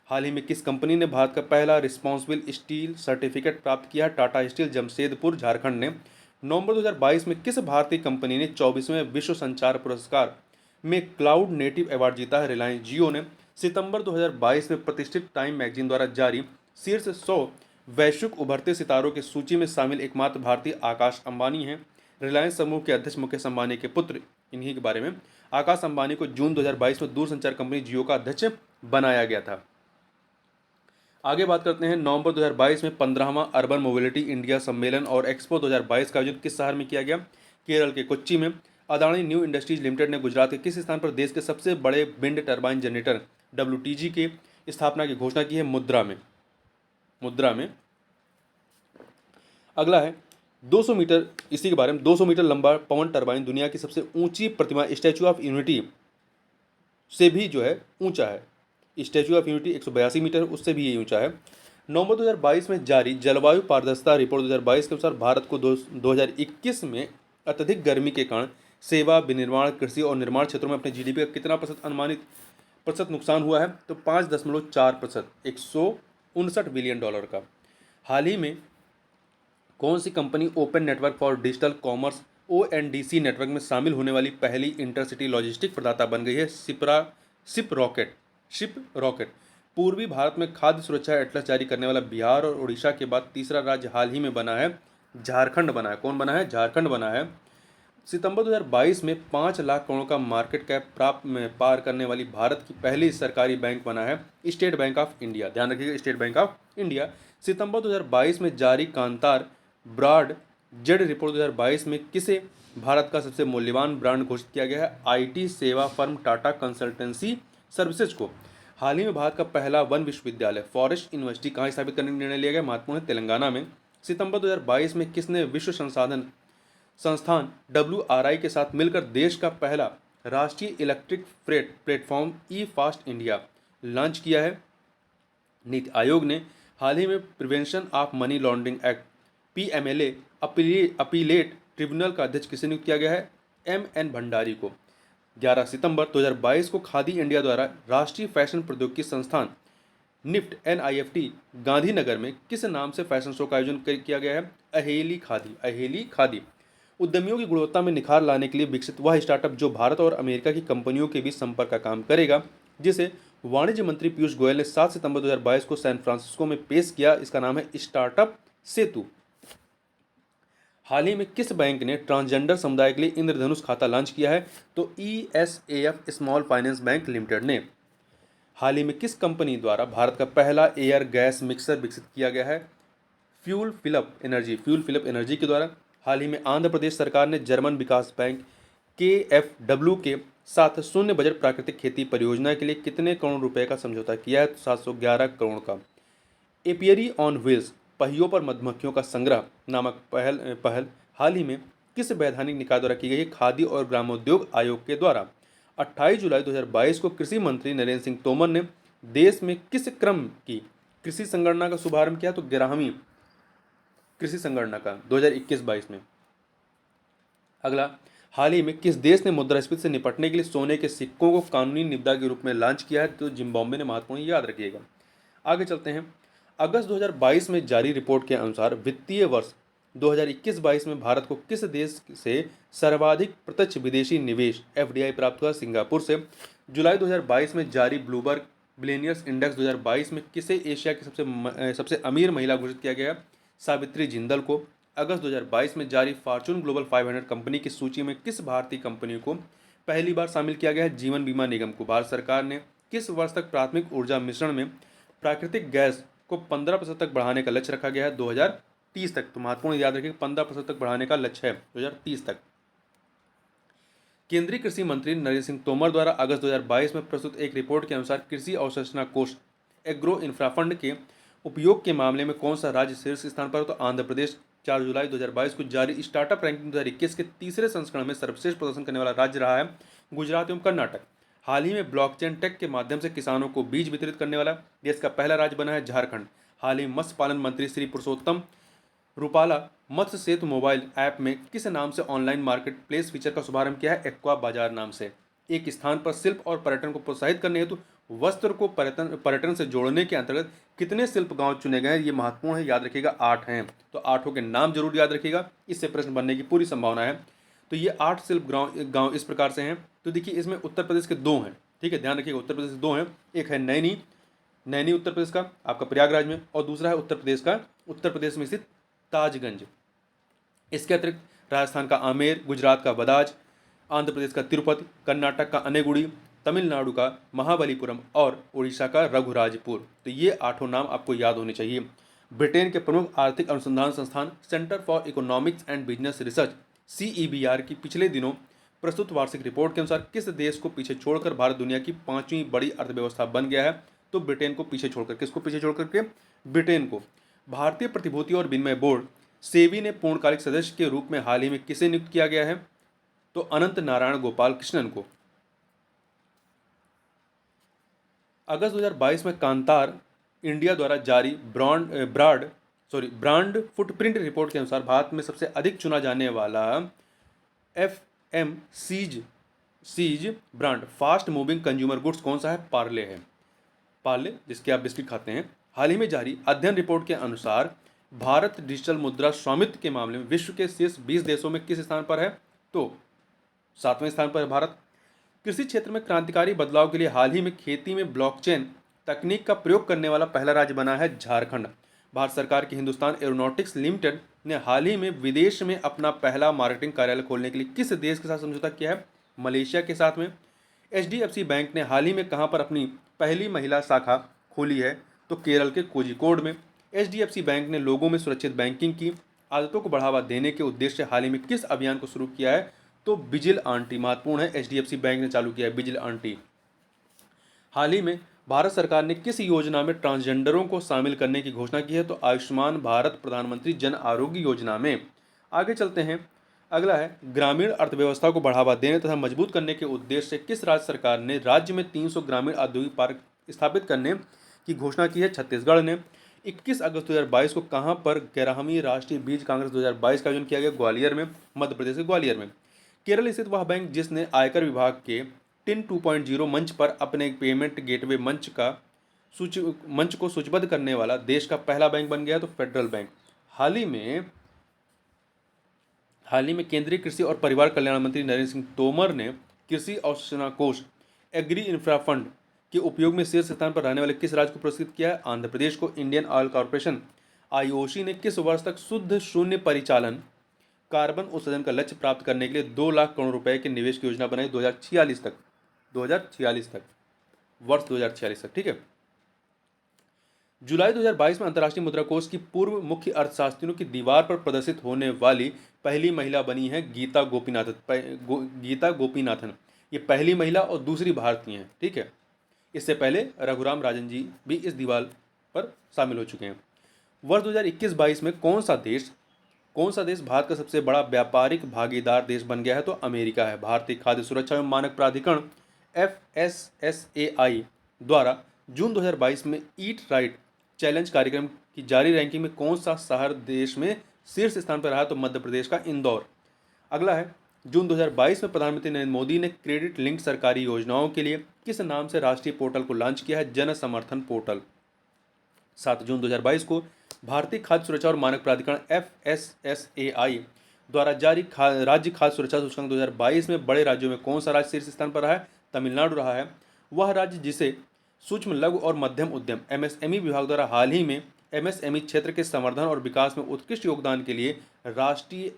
हाल ही में किस कंपनी ने भारत का पहला रिस्पॉन्सिबल स्टील सर्टिफिकेट प्राप्त किया? टाटा स्टील जमशेदपुर झारखंड ने। नवंबर 2022 में किस भारतीय कंपनी ने 24वें विश्व संचार पुरस्कार में क्लाउड नेटिव अवार्ड जीता है? रिलायंस जियो ने। सितंबर 2022 में प्रतिष्ठित टाइम मैगजीन द्वारा जारी शीर्ष 100 वैश्विक उभरते सितारों की सूची में शामिल एकमात्र भारतीय आकाश अंबानी हैं। रिलायंस समूह के अध्यक्ष मुकेश अंबानी के पुत्र, इन्हीं के बारे में, आकाश अंबानी को जून 2022 में दूरसंचार कंपनी जियो का अध्यक्ष बनाया गया था। आगे बात करते हैं, नवंबर 2022 में 15वां अर्बन मोबिलिटी इंडिया सम्मेलन और एक्सपो 2022 का आयोजन किस शहर में किया गया? केरल के कोच्चि में। अदानी न्यू इंडस्ट्रीज लिमिटेड ने गुजरात के किस स्थान पर देश के सबसे बड़े विंड टरबाइन जनरेटर WTG के स्थापना की घोषणा की है? मुद्रा में। अगला है, 200 मीटर, इसी के बारे में, 200 मीटर लंबा पवन टरबाइन दुनिया की सबसे ऊंची प्रतिमा स्टैचू ऑफ यूनिटी से भी जो है ऊंचा है। स्टैचू ऑफ यूनिटी 182 मीटर, उससे भी ये ऊंचा है। नवंबर 2022 में जारी जलवायु पारदर्शिता रिपोर्ट 2022 के अनुसार भारत को 2021 में अत्यधिक गर्मी के कारण सेवा, विनिर्माण, कृषि और निर्माण क्षेत्रों में अपने GDP का कितना अनुमानित प्रतिशत नुकसान हुआ है? तो 5.4%, $159 बिलियन का। हाल ही में कौन सी company open network for digital commerce ONDC network में शामिल होने वाली पहली इंटरसिटी लॉजिस्टिक प्रदाता बन गई है? Ship rocket. पूर्वी भारत में खाद्य सुरक्षा एटलस जारी करने वाला बिहार और उड़ीसा के बाद तीसरा राज्य हाल ही में बना है, झारखंड बना है। कौन बना है? झारखंड बना है। सितंबर 2022 में 5 लाख करोड़ का मार्केट कैप पार करने वाली भारत की पहली सरकारी बैंक बना है स्टेट बैंक ऑफ इंडिया। ध्यान रखिएगा, स्टेट बैंक ऑफ इंडिया। सितंबर 2022 में जारी कांतार ब्रॉड जेड रिपोर्ट 2022 में किसे भारत का सबसे मूल्यवान ब्रांड घोषित किया गया है? IT सेवा फर्म टाटा कंसल्टेंसी सर्विसेज को। हाल ही में भारत का पहला वन विश्वविद्यालय फॉरेस्ट यूनिवर्सिटी कहाँ स्थापित करने का निर्णय लिया गया? महत्वपूर्ण है, तेलंगाना में। सितंबर 2022 में किसने विश्व संस्थान WRI के साथ मिलकर देश का पहला राष्ट्रीय इलेक्ट्रिक फ्रेट प्लेटफॉर्म E-फास्ट इंडिया लॉन्च किया है? नीति आयोग ने। हाल ही में prevention of money laundering act PMLA appellate tribunal का अध्यक्ष किसे नियुक्त किया गया है? MN भंडारी को। 11 सितंबर 2022 को खादी इंडिया द्वारा राष्ट्रीय फैशन प्रौद्योगिकी संस्थान NIFT गांधीनगर में किस नाम से फैशन शो का आयोजन किया गया है? अहेली खादी। उद्यमियों की गुणवत्ता में निखार लाने के लिए विकसित वह स्टार्टअप जो भारत और अमेरिका की कंपनियों के बीच संपर्क का काम करेगा, जिसे वाणिज्य मंत्री पीयूष गोयल ने 7 सितंबर 2022 को सैन फ्रांसिस्को में पेश किया। इसका नाम है स्टार्टअप सेतु। हाल ही में किस बैंक ने ट्रांसजेंडर समुदाय के लिए इंद्रधनुष खाता लॉन्च किया है? तो ESAF small finance bank limited ने। हाल ही में किस कंपनी द्वारा भारत का पहला एयर गैस मिक्सर विकसित किया गया है? फ्यूल फिलअप एनर्जी के द्वारा। हाल ही में आंध्र प्रदेश सरकार ने जर्मन विकास बैंक KfW के साथ शून्य बजट प्राकृतिक खेती परियोजना के लिए कितने करोड़ रुपए का समझौता किया है? तो 711 करोड़ का। एपियरी ऑन व्हील्स पहियों पर मधुमक्खियों का संग्रह नामक पहल पहल हाल ही में किस वैधानिक निकाय द्वारा की गई है? खाद्य और ग्रामोद्योग आयोग के द्वारा। 28 जुलाई 2022 को कृषि मंत्री नरेंद्र सिंह तोमर ने देश में किस क्रम की कृषि संगणना का शुभारंभ किया? तो 11वीं कृषि संगणना का 2021-22 में। अगला, हाल ही में किस देश ने मुद्रास्फीति से निपटने के लिए सोने के सिक्कों को कानूनी निविदा के रूप में लॉन्च किया है? तो जिम्बाब्वे ने। महत्वपूर्ण, याद रखिएगा। आगे चलते हैं। अगस्त 2022 में जारी रिपोर्ट के अनुसार वित्तीय वर्ष 2021-22 में भारत को किस देश से सर्वाधिक प्रत्यक्ष विदेशी निवेश एफडीआई प्राप्त हुआ? सिंगापुर से। जुलाई 2022 में जारी ब्लूमबर्ग बिलियनियर्स इंडेक्स 2022 में किसे एशिया की सबसे अमीर महिला घोषित किया गया? सावित्री जिंदल को। अगस्त 2022 में जारी फॉर्च्यून ग्लोबल 500 कंपनी की सूची में किस भारतीय कंपनी को पहली बार शामिल किया गया है? जीवन बीमा निगम को। भारत सरकार ने किस वर्ष तक प्राथमिक ऊर्जा मिश्रण में प्राकृतिक गैस को 15% तक बढ़ाने का लक्ष्य रखा गया है? 2030 तक। तो महत्वपूर्ण, याद रखिए, 15% तक बढ़ाने का लक्ष्य है 2030 तक। केंद्रीय कृषि मंत्री नरेंद्र सिंह तोमर द्वारा अगस्त 2022 में प्रस्तुत एक रिपोर्ट के अनुसार कृषि अवसंरचना कोष एग्रो इंफ्रा फंड के उपयोग के मामले में कौन सा राज्य शीर्ष स्थान पर? तो आंध्र प्रदेश। 4 जुलाई 2022 को जारी स्टार्टअप रैंकिंग 2021 के तीसरे संस्करण में सर्वश्रेष्ठ प्रदर्शन करने वाला राज्य रहा है गुजरात एवं कर्नाटक। हाल ही में ब्लॉकचेन टेक के माध्यम से किसानों को बीज वितरित करने वाला देश का पहला राज्य बना है झारखंड। हाल ही मत्स्य पालन मंत्री श्री पुरुषोत्तम रूपाला मत्स्य सेतु मोबाइल ऐप में किस नाम से ऑनलाइन मार्केट प्लेस फीचर का शुभारंभ किया है? एक्वा बाजार नाम से। एक स्थान पर शिल्प और पर्यटन को प्रोत्साहित करने हेतु वस्त्र को पर्यटन से जोड़ने के अंतर्गत कितने शिल्प गांव चुने गए हैं? ये महत्वपूर्ण है, याद रखिएगा, 8 हैं। तो 8 के नाम जरूर याद रखिएगा, इससे प्रश्न बनने की पूरी संभावना है। तो ये 8 शिल्प गांव इस प्रकार से हैं। तो देखिए, इसमें उत्तर प्रदेश के 2 हैं, ठीक है, ध्यान रखिएगा, उत्तर प्रदेश के 2 हैं। एक है नैनी उत्तर प्रदेश का, आपका प्रयागराज में, और दूसरा है उत्तर प्रदेश में स्थित ताजगंज। इसके अतिरिक्त राजस्थान का आमेर, गुजरात का बदाज, आंध्र प्रदेश का तिरुपति, कर्नाटक का अनेगुड़ी, तमिलनाडु का महाबलीपुरम और उड़ीसा का रघुराजपुर। तो ये 8 नाम आपको याद होने चाहिए। ब्रिटेन के प्रमुख आर्थिक अनुसंधान संस्थान centre for economics and business research CEBR की पिछले दिनों प्रस्तुत वार्षिक रिपोर्ट के अनुसार किस देश को पीछे छोड़कर भारत दुनिया की 5वीं बड़ी अर्थव्यवस्था बन गया है? तो ब्रिटेन को पीछे छोड़कर। किसको पीछे छोड़कर के? ब्रिटेन को। भारतीय प्रतिभूति और विनिमय बोर्ड सेबी ने पूर्णकालिक सदस्य के रूप में हाल ही में किसे नियुक्त किया गया है? तो अनंत नारायण गोपाल कृष्णन को। अगस्त 2022 में कांतार इंडिया द्वारा जारी ब्रांड फुटप्रिंट रिपोर्ट के अनुसार भारत में सबसे अधिक चुना जाने वाला FMCG brand fast moving consumer goods कौन सा है? पार्ले है। पार्ले, जिसके आप बिस्किट खाते हैं। हाल ही में जारी अध्ययन रिपोर्ट के अनुसार भारत डिजिटल मुद्रा स्वामित्व के मामले में विश्व के शीर्ष 20 देशों में किस स्थान पर है? तो 7वें स्थान पर है भारत। कृषि क्षेत्र में क्रांतिकारी बदलाव के लिए हाल ही में खेती में ब्लॉकचेन तकनीक का प्रयोग करने वाला पहला राज्य बना है झारखंड। भारत सरकार की हिंदुस्तान एरोनॉटिक्स लिमिटेड ने हाल ही में विदेश में अपना पहला मार्केटिंग कार्यालय खोलने के लिए किस देश के साथ समझौता किया है? मलेशिया के साथ में। HDFC बैंक ने हाल ही में कहां पर अपनी पहली महिला शाखा खोली है? तो केरल के कोझिकोड में। HDFC बैंक ने लोगों में सुरक्षित बैंकिंग की आदतों को बढ़ावा देने के उद्देश्य से हाल ही में किस अभियान को शुरू किया है? तो विजिल आंटी। महत्वपूर्ण है, HDFC बैंक ने चालू किया है विजिल आंटी। हाल ही में भारत सरकार ने किस योजना में ट्रांसजेंडरों को शामिल करने की घोषणा की है? तो आयुष्मान भारत प्रधानमंत्री जन आरोग्य योजना में। आगे चलते हैं। अगला है, ग्रामीण अर्थव्यवस्था को बढ़ावा देने तथा मजबूत करने के उद्देश्य से किस राज्य सरकार ने राज्य में 300 ग्रामीण औद्योगिक पार्क स्थापित करने की घोषणा की है? छत्तीसगढ़ ने। 21 अगस्त 2022 को कहां पर 11वीं राष्ट्रीय बीज कांग्रेस 2022 का आयोजन किया गया? ग्वालियर में, मध्य प्रदेश के ग्वालियर में। केरल स्थित वह बैंक जिसने आयकर विभाग के टिन 2.0 मंच पर अपने पेमेंट गेटवे मंच को सूचीबद्ध करने वाला देश का पहला बैंक बन गया, तो फेडरल बैंक। हाल ही में केंद्रीय कृषि और परिवार कल्याण मंत्री नरेंद्र सिंह तोमर ने कृषि अवसंरचना कोष एग्री इंफ्रा फंड के उपयोग में शीर्ष स्थान पर रहने वाले किस राज्य को पुरस्कृत किया है? आंध्र प्रदेश को। इंडियन ऑयल कॉर्पोरेशन IOC ने किस वर्ष तक शुद्ध शून्य परिचालन कार्बन उत्सर्जन का लक्ष्य प्राप्त करने के लिए 2 लाख करोड़ रुपए के निवेश की योजना बनाई? 2046 तक, वर्ष 2046 तक, ठीक है। जुलाई 2022 में अंतर्राष्ट्रीय मुद्रा कोष की पूर्व मुख्य अर्थशास्त्रियों की दीवार पर प्रदर्शित होने वाली पहली महिला बनी है गीता गोपीनाथन। ये पहली महिला और दूसरी भारतीय हैं, ठीक है। इससे पहले रघुराम राजन जी भी इस दीवार पर शामिल हो चुके हैं। वर्ष 2021-22 में कौन सा देश भारत का सबसे बड़ा व्यापारिक भागीदार देश बन गया है? तो अमेरिका है। भारतीय खाद्य सुरक्षा एवं मानक प्राधिकरण FSSAI द्वारा जून 2022 में ईट राइट चैलेंज कार्यक्रम की जारी रैंकिंग में कौन सा शहर देश में शीर्ष स्थान पर रहा? तो मध्य प्रदेश का इंदौर। अगला है, जून 2022 में प्रधानमंत्री नरेंद्र मोदी ने क्रेडिट लिंक सरकारी योजनाओं के लिए किस नाम से राष्ट्रीय पोर्टल को लॉन्च किया है? जन समर्थन पोर्टल। 7 जून 2022 को भारतीय खाद्य सुरक्षा और मानक प्राधिकरण FSSAI द्वारा जारी राज्य खाद्य सुरक्षा सूचकांक 2022 में बड़े राज्यों में कौन सा राज्य शीर्ष स्थान पर रहा है? तमिलनाडु रहा है। वह राज्य जिसे सूक्ष्म लघु और मध्यम उद्यम MSME विभाग द्वारा हाल ही में MSME क्षेत्र के संवर्धन और विकास में उत्कृष्ट योगदान के लिए राष्ट्रीय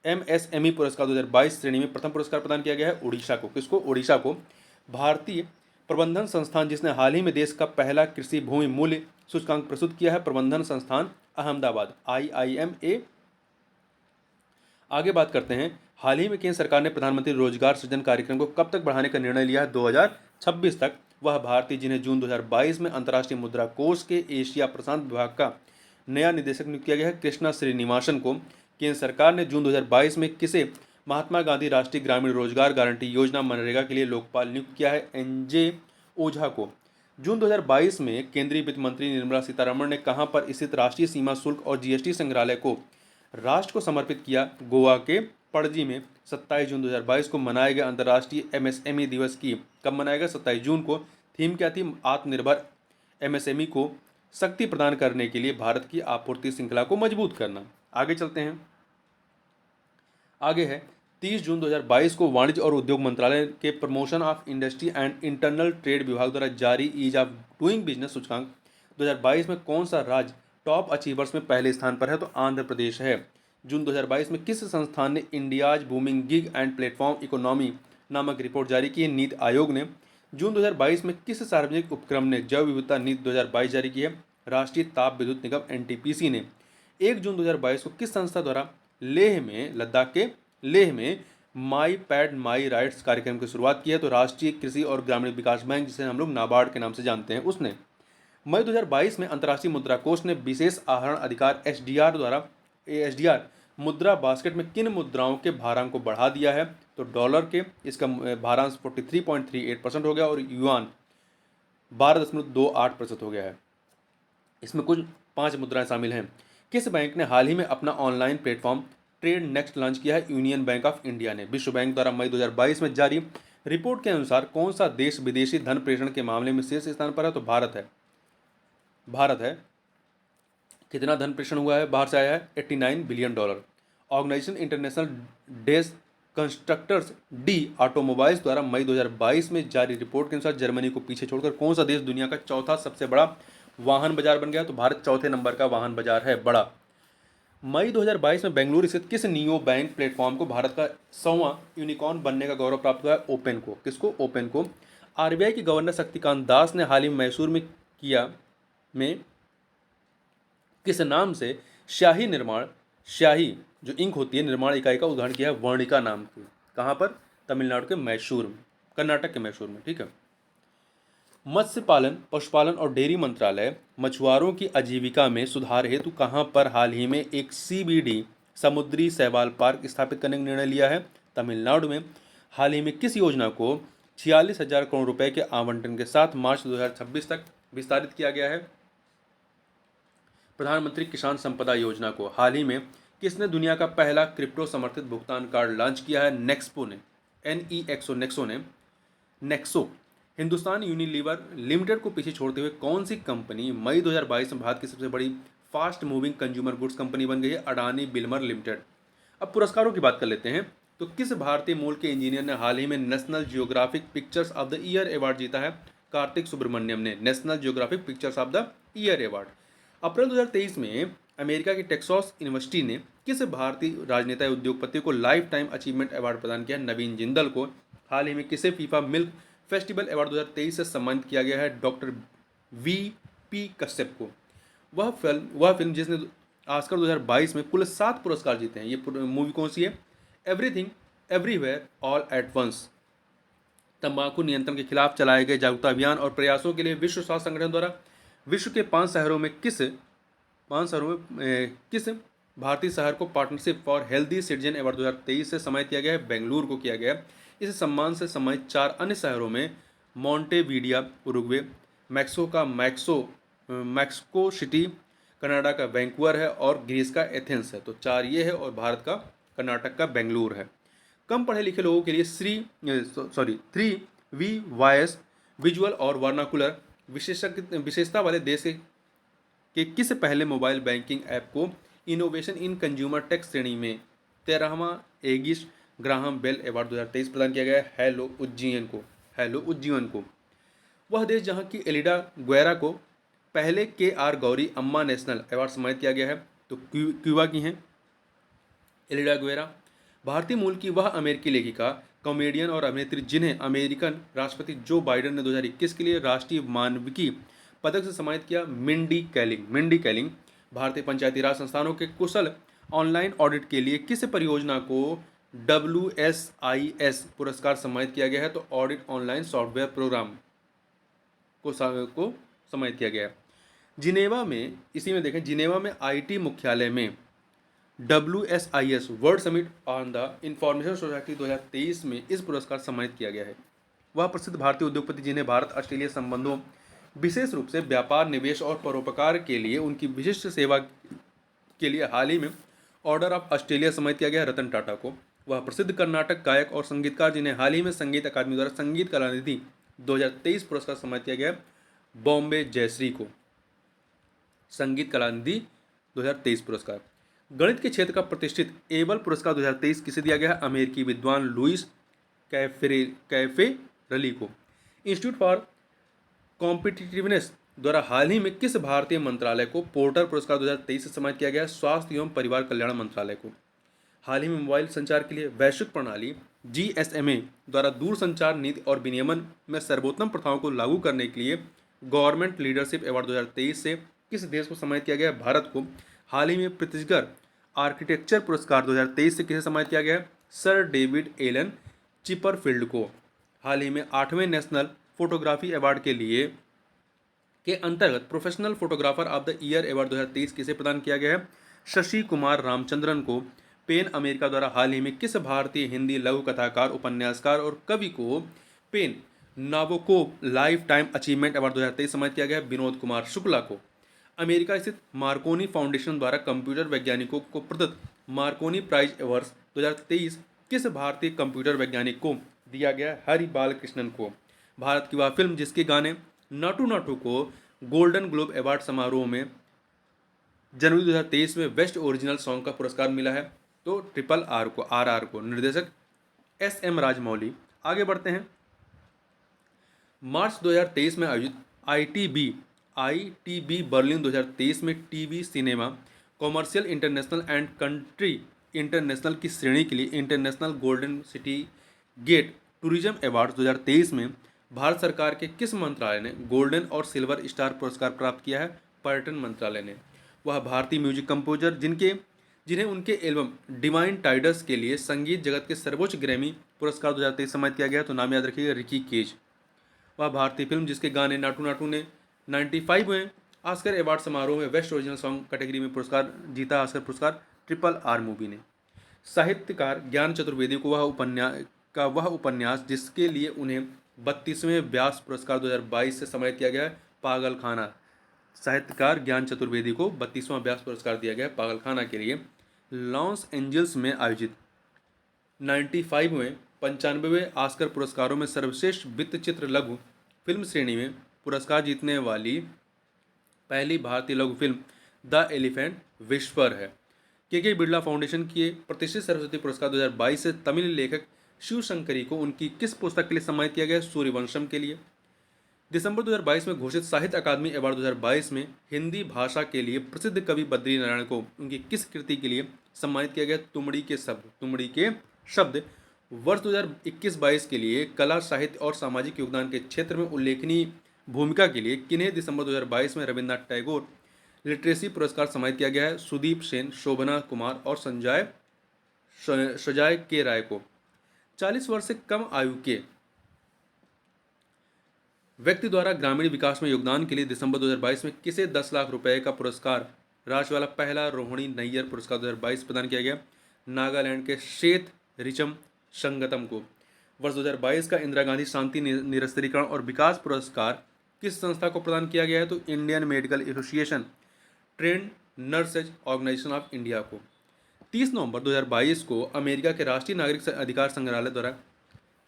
MSME पुरस्कार 2022 श्रेणी में प्रथम पुरस्कार प्रदान किया गया है उड़ीसा को। किसको? उड़ीसा को। भारतीय प्रबंधन संस्थान जिसने हाल ही में देश का पहला कृषि भूमि मूल्य सूचकांक प्रस्तुत किया है, प्रबंधन संस्थान अहमदाबाद IIMA। आगे बात करते हैं, हाल ही में केंद्र सरकार ने प्रधानमंत्री रोजगार सृजन कार्यक्रम को कब तक बढ़ाने का निर्णय लिया है? 2026 तक। वह भारतीय जिन्हें जून 2022 में अंतर्राष्ट्रीय मुद्रा कोष के एशिया प्रशांत विभाग का नया निदेशक नियुक्त किया गया है, कृष्णा श्रीनिवासन को। केंद्र सरकार ने जून 2022 में किसे महात्मा गांधी राष्ट्रीय ग्रामीण रोजगार गारंटी योजना मनरेगा के लिए लोकपाल नियुक्त किया है? NJ ओझा को। जून 2022 में केंद्रीय वित्त मंत्री निर्मला सीतारमण ने कहां पर स्थित राष्ट्रीय सीमा शुल्क और GST संग्रहालय को राष्ट्र को समर्पित किया? गोवा के पणजी में। 27 जून 2022 को मनाए गए अंतर्राष्ट्रीय MSME दिवस की कब मनाया गया? 27 जून को। थीम क्या थी? आत्मनिर्भर MSME को शक्ति प्रदान करने के लिए भारत की आपूर्ति श्रृंखला को मजबूत करना। आगे चलते हैं, आगे है 30 जून 2022 को वाणिज्य और उद्योग मंत्रालय के promotion of industry and internal trade विभाग द्वारा जारी ईज ऑफ डूइंग बिजनेस सूचकांक 2022 में कौन सा राज्य टॉप अचीवर्स में पहले स्थान पर है? तो आंध्र प्रदेश है। जून 2022 में किस संस्थान ने India's booming gig and platform economy नामक रिपोर्ट जारी की है? नीति आयोग ने। जून 2022 में किस सार्वजनिक उपक्रम ने जैव विविधता नीति 2022 जारी की है? राष्ट्रीय ताप विद्युत निगम NTPC ने। 1 जून 2022 को किस संस्था द्वारा लद्दाख के लेह में माई पैड माई राइट्स कार्यक्रम की शुरुआत की है? तो राष्ट्रीय कृषि और ग्रामीण विकास बैंक, जिसे हम लोग नाबार्ड के नाम से जानते हैं, उसने। मई 2022 में अंतर्राष्ट्रीय मुद्रा कोष ने विशेष आहरण अधिकार SDR मुद्रा बास्केट में किन मुद्राओं के भारांक को बढ़ा दिया है? तो डॉलर के इसका भारांक 43.38% हो गया और युआन 12.28% हो गया है। इसमें कुल 5 मुद्राएं शामिल हैं। किस बैंक ने हाल ही में अपना online platform trade next launch किया है? यूनियन बैंक ऑफ इंडिया ने। विश्व बैंक द्वारा मई 2022 में जारी रिपोर्ट के अनुसार कौन सा देश विदेशी धन प्रेषण के मामले में शीर्ष स्थान पर है? तो भारत है। कितना धन प्रेषण हुआ है? बाहर से आया है $89 billion. Organisation international desk constructors डी ऑटोमोबाइल्स द्वारा मई 2022 में जारी रिपोर्ट के अनुसार जर्मनी को पीछे छोड़कर कौन सा देश दुनिया का चौथा सबसे बड़ा वाहन बाजार बन गया? तो भारत चौथे नंबर का वाहन बाजार है, बड़ा। मई 2022 में बेंगलुरु स्थित किस नियो बैंक प्लेटफॉर्म को भारत का 100वां यूनिकॉर्न बनने का गौरव प्राप्त हुआ है? ओपन को। किसको? ओपन को। RBI के गवर्नर शक्तिकांत दास ने हाल ही मैसूर में किस नाम से स्याही जो इंक होती है निर्माण इकाई का उद्घाटन किया है? वर्णिका नाम की। कहाँ पर? तमिलनाडु के मैसूर में, कर्नाटक के मैसूर में, ठीक है। मत्स्य पालन, पशुपालन और डेयरी मंत्रालय मछुआरों की आजीविका में सुधार हेतु कहाँ पर हाल ही में एक CBD समुद्री शैवाल पार्क स्थापित करने का निर्णय लिया है? तमिलनाडु में। हाल ही में किस योजना को 46,000 करोड़ रुपए के आवंटन के साथ मार्च 2026 तक विस्तारित किया गया है? प्रधानमंत्री किसान संपदा योजना को। हाल ही में किसने दुनिया का पहला क्रिप्टो समर्थित भुगतान कार्ड लॉन्च किया है? नेक्सो ने। नेक्सो। हिंदुस्तान यूनिलीवर लिमिटेड को पीछे छोड़ते हुए कौन सी कंपनी मई 2022 में भारत की सबसे बड़ी fast moving consumer goods company बन गई है? अडानी बिल्मर लिमिटेड। अब पुरस्कारों की बात कर लेते हैं। तो किस भारतीय मूल के इंजीनियर ने हाल ही में National Geographic pictures of the year award जीता है? कार्तिक सुब्रमण्यम ने National Geographic pictures of the year award. April 2023 में अमेरिका की टेक्सास यूनिवर्सिटी ने किस भारतीय राजनेता उद्योगपति को लाइफ टाइम अचीवमेंट अवार्ड प्रदान किया? नवीन जिंदल को। हाल ही में किसे फीफा मिल्क फेस्टिवल अवार्ड 2023 से सम्मानित किया गया है? डॉक्टर VP कश्यप को। वह फिल्म जिसने ऑस्कर 2022 में कुल 7 पुरस्कार जीते हैं। ये मूवी कौन सी है? Everything everywhere all at once, तंबाकू नियंत्रण के खिलाफ चलाए गए जागरूकता अभियान और प्रयासों के लिए विश्व स्वास्थ्य संगठन द्वारा विश्व के 5 शहरों में किस भारतीय शहर को partnership for healthy citizen award 2023 से सम्मानित किया गया है? बेंगलुरु को किया गया है। इस सम्मान से सम्मानित 4 अन्य शहरों में मॉन्टेविडिया उरुग्वे, मैक्सिको सिटी, कनाडा का वैंकूवर है और ग्रीस का एथेंस है। तो 4 ये है और भारत का कर्नाटक का बेंगलुरु है। कम पढ़े लिखे लोगों के लिए 3V विजुअल और वर्नाकुलर विशेषता वाले देश के किस पहले मोबाइल बैंकिंग ऐप को इनोवेशन इन कंज्यूमर टेक श्रेणी में 13वां एगिस ग्राहम बेल अवार्ड 2023 प्रदान किया गया है? हेलो उज्जीवन को। वह देश जहां की एलिडा ग्वेरा को पहले KR गौरी अम्मा नेशनल अवार्ड सम्मानित किया गया है? तो क्यूबा की हैं एलिडा ग्वेरा। भारतीय मूल की वह अमेरिकी लेखिका, कॉमेडियन और अभिनेत्री जिन्हें अमेरिकन राष्ट्रपति जो बाइडेन ने 2021 के लिए राष्ट्रीय मानविकी पदक से सम्मानित किया? मिंडी कैलिंग। भारतीय पंचायती राज संस्थानों के कुशल ऑनलाइन ऑडिट के लिए किस परियोजना को WSIS पुरस्कार सम्मानित किया गया है? तो ऑडिट ऑनलाइन सॉफ्टवेयर प्रोग्राम को सम्मानित किया गया है। जिनेवा में IT मुख्यालय में WSIS world summit on the information society 2023 में इस पुरस्कार सम्मानित किया गया है। वह प्रसिद्ध भारतीय उद्योगपति जिन्हें भारत ऑस्ट्रेलिया संबंधों विशेष रूप से व्यापार, निवेश और परोपकार के लिए उनकी विशिष्ट सेवा के लिए हाल ही में ऑर्डर ऑफ ऑस्ट्रेलिया सम्मानित किया गया रतन टाटा को। वह प्रसिद्ध कर्नाटक गायक और संगीतकार जिन्हें हाल ही में संगीत अकादमी द्वारा संगीत कला निधि 2023 पुरस्कार सम्मानित किया गया बॉम्बे जयश्री को संगीत कला निधि 2023 पुरस्कार। गणित के क्षेत्र का प्रतिष्ठित एबल पुरस्कार 2023 किसे दिया गया है? अमेरिकी विद्वान लुइस कैफेरली को। इंस्टीट्यूट फॉर कॉम्पिटिटिवनेस द्वारा हाल ही में किस भारतीय मंत्रालय को पोर्टर पुरस्कार 2023 से सम्मानित किया गया? स्वास्थ्य एवं परिवार कल्याण मंत्रालय को। हाल ही में मोबाइल संचार के लिए वैश्विक प्रणाली GSMA द्वारा दूरसंचार नीति और विनियमन में सर्वोत्तम प्रथाओं को लागू करने के लिए गवर्नमेंट लीडरशिप अवार्ड 2023 से किस देश को सम्मानित किया गया? भारत को। हाल ही में प्रित्सगर आर्किटेक्चर पुरस्कार 2023 से किसे सम्मानित किया गया है? सर डेविड एलन चिपरफील्ड को। हाल ही में 8वें नेशनल फोटोग्राफी अवार्ड के अंतर्गत professional photographer of the year award 2023 किसे प्रदान किया गया है? शशि कुमार रामचंद्रन को। पेन अमेरिका द्वारा हाल ही में किस भारतीय हिंदी लघु कथाकार, उपन्यासकार और कवि को PEN Nabokov lifetime achievement award 2023 सम्मानित किया गया है? विनोद कुमार शुक्ला को। अमेरिका स्थित मार्कोनी फाउंडेशन द्वारा कंप्यूटर वैज्ञानिकों को प्रदत्त मार्कोनी प्राइज अवार्ड 2023 किस भारतीय कंप्यूटर वैज्ञानिक को दिया गया? हरि बालकृष्णन को। भारत की वह फिल्म जिसके गाने नाटू नाटू को गोल्डन ग्लोब अवार्ड समारोह में जनवरी 2023 में बेस्ट ओरिजिनल सॉन्ग का पुरस्कार मिला है? तो RRR को। निर्देशक SM राजमौली। आगे बढ़ते हैं। मार्च 2023 में आयोजित ITB बर्लिन 2023 में TV cinema commercial international and country international की श्रेणी के लिए international golden city gate tourism award 2023 में भारत सरकार के किस मंत्रालय ने गोल्डन और सिल्वर स्टार पुरस्कार प्राप्त किया है? पर्यटन मंत्रालय ने। वह भारतीय म्यूजिक कंपोजर जिन्हें उनके एल्बम डिवाइन टाइडस के लिए संगीत जगत के सर्वोच्च ग्रैमी पुरस्कार 2023 सम्मानित किया गया। तो नाम याद रखिएगा, रिकी केज। वह भारतीय फिल्म जिसके गाने नाटू नाटू ने 95वें ऑस्कर अवार्ड समारोह में बेस्ट ओरिजिनल सॉन्ग कैटेगरी में पुरस्कार जीता। ऑस्कर पुरस्कार RRR मूवी ने। साहित्यकार ज्ञान चतुर्वेदी को वह उपन्यास जिसके लिए उन्हें 32वें व्यास पुरस्कार 2022 से सम्मानित किया गया है? पागलखाना। साहित्यकार ज्ञान चतुर्वेदी को 32वां व्यास पुरस्कार दिया गया पागलखाना के लिए। लॉस एंजल्स में आयोजित 95वें ऑस्कर पुरस्कारों में सर्वश्रेष्ठ वित्त चित्र लघु फिल्म श्रेणी में पुरस्कार जीतने वाली पहली भारतीय लघु फिल्म द एलिफेंट विस्पर है। KK बिरला फाउंडेशन के प्रतिष्ठित सरस्वती पुरस्कार 2022 से तमिल लेखक शिव शंकरी को उनकी किस पुस्तक के लिए सम्मानित किया गया? सूर्यवंशम के लिए। दिसंबर 2022 में घोषित साहित्य अकादमी अवार्ड 2022 में हिंदी भाषा के लिए प्रसिद्ध कवि बद्री नारायण को उनकी किस कृति के लिए सम्मानित किया गया? तुमड़ी के शब्द। वर्ष 2021-22 के लिए कला, साहित्य और सामाजिक योगदान के क्षेत्र में उल्लेखनीय भूमिका के लिए किन्हें दिसंबर 2022 में रविन्द्रनाथ टैगोर लिटरेसी पुरस्कार सम्मानित किया गया है? सुदीप सेन, शोभना कुमार और सजाय के राय को। 40 वर्ष से कम आयु के व्यक्ति द्वारा ग्रामीण विकास में योगदान के लिए दिसंबर 2022 में किसे 10 लाख रुपए का पुरस्कार राशि वाला पहला रोहिणी नैयर पुरस्कार 2022 प्रदान किया गया? नागालैंड के शेत रिचम संगतम को। वर्ष 2022 का इंदिरा गांधी शांति निरस्त्रीकरण और विकास पुरस्कार किस संस्था को प्रदान किया गया है? तो Indian medical association trained nurses organisation of India को। 30 नवंबर 2022 को अमेरिका के राष्ट्रीय नागरिक अधिकार संग्रहालय द्वारा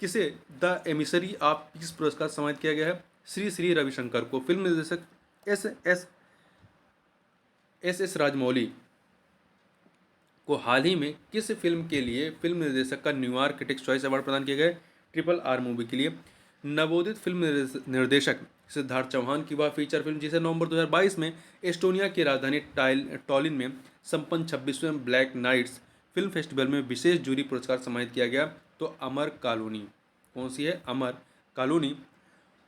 किसे द एमिसरी ऑफ पीस पुरस्कार सम्मानित किया गया है? श्री श्री रविशंकर को। फिल्म निर्देशक एस एस राजमौली को हाल ही में किस फिल्म के लिए फिल्म निर्देशक का न्यूयॉर्क क्रिटिक्स चॉइस अवार्ड प्रदान किया गया? RRR मूवी के लिए। नवोदित फिल्म निर्देशक सिद्धार्थ चौहान की वह फीचर फिल्म जिसे नवंबर 2022 में एस्टोनिया की राजधानी टॉलिन में संपन्न 26वें ब्लैक नाइट्स फिल्म फेस्टिवल में विशेष जूरी पुरस्कार सम्मानित किया गया? तो अमर कालोनी। कौन सी है? अमर कालोनी।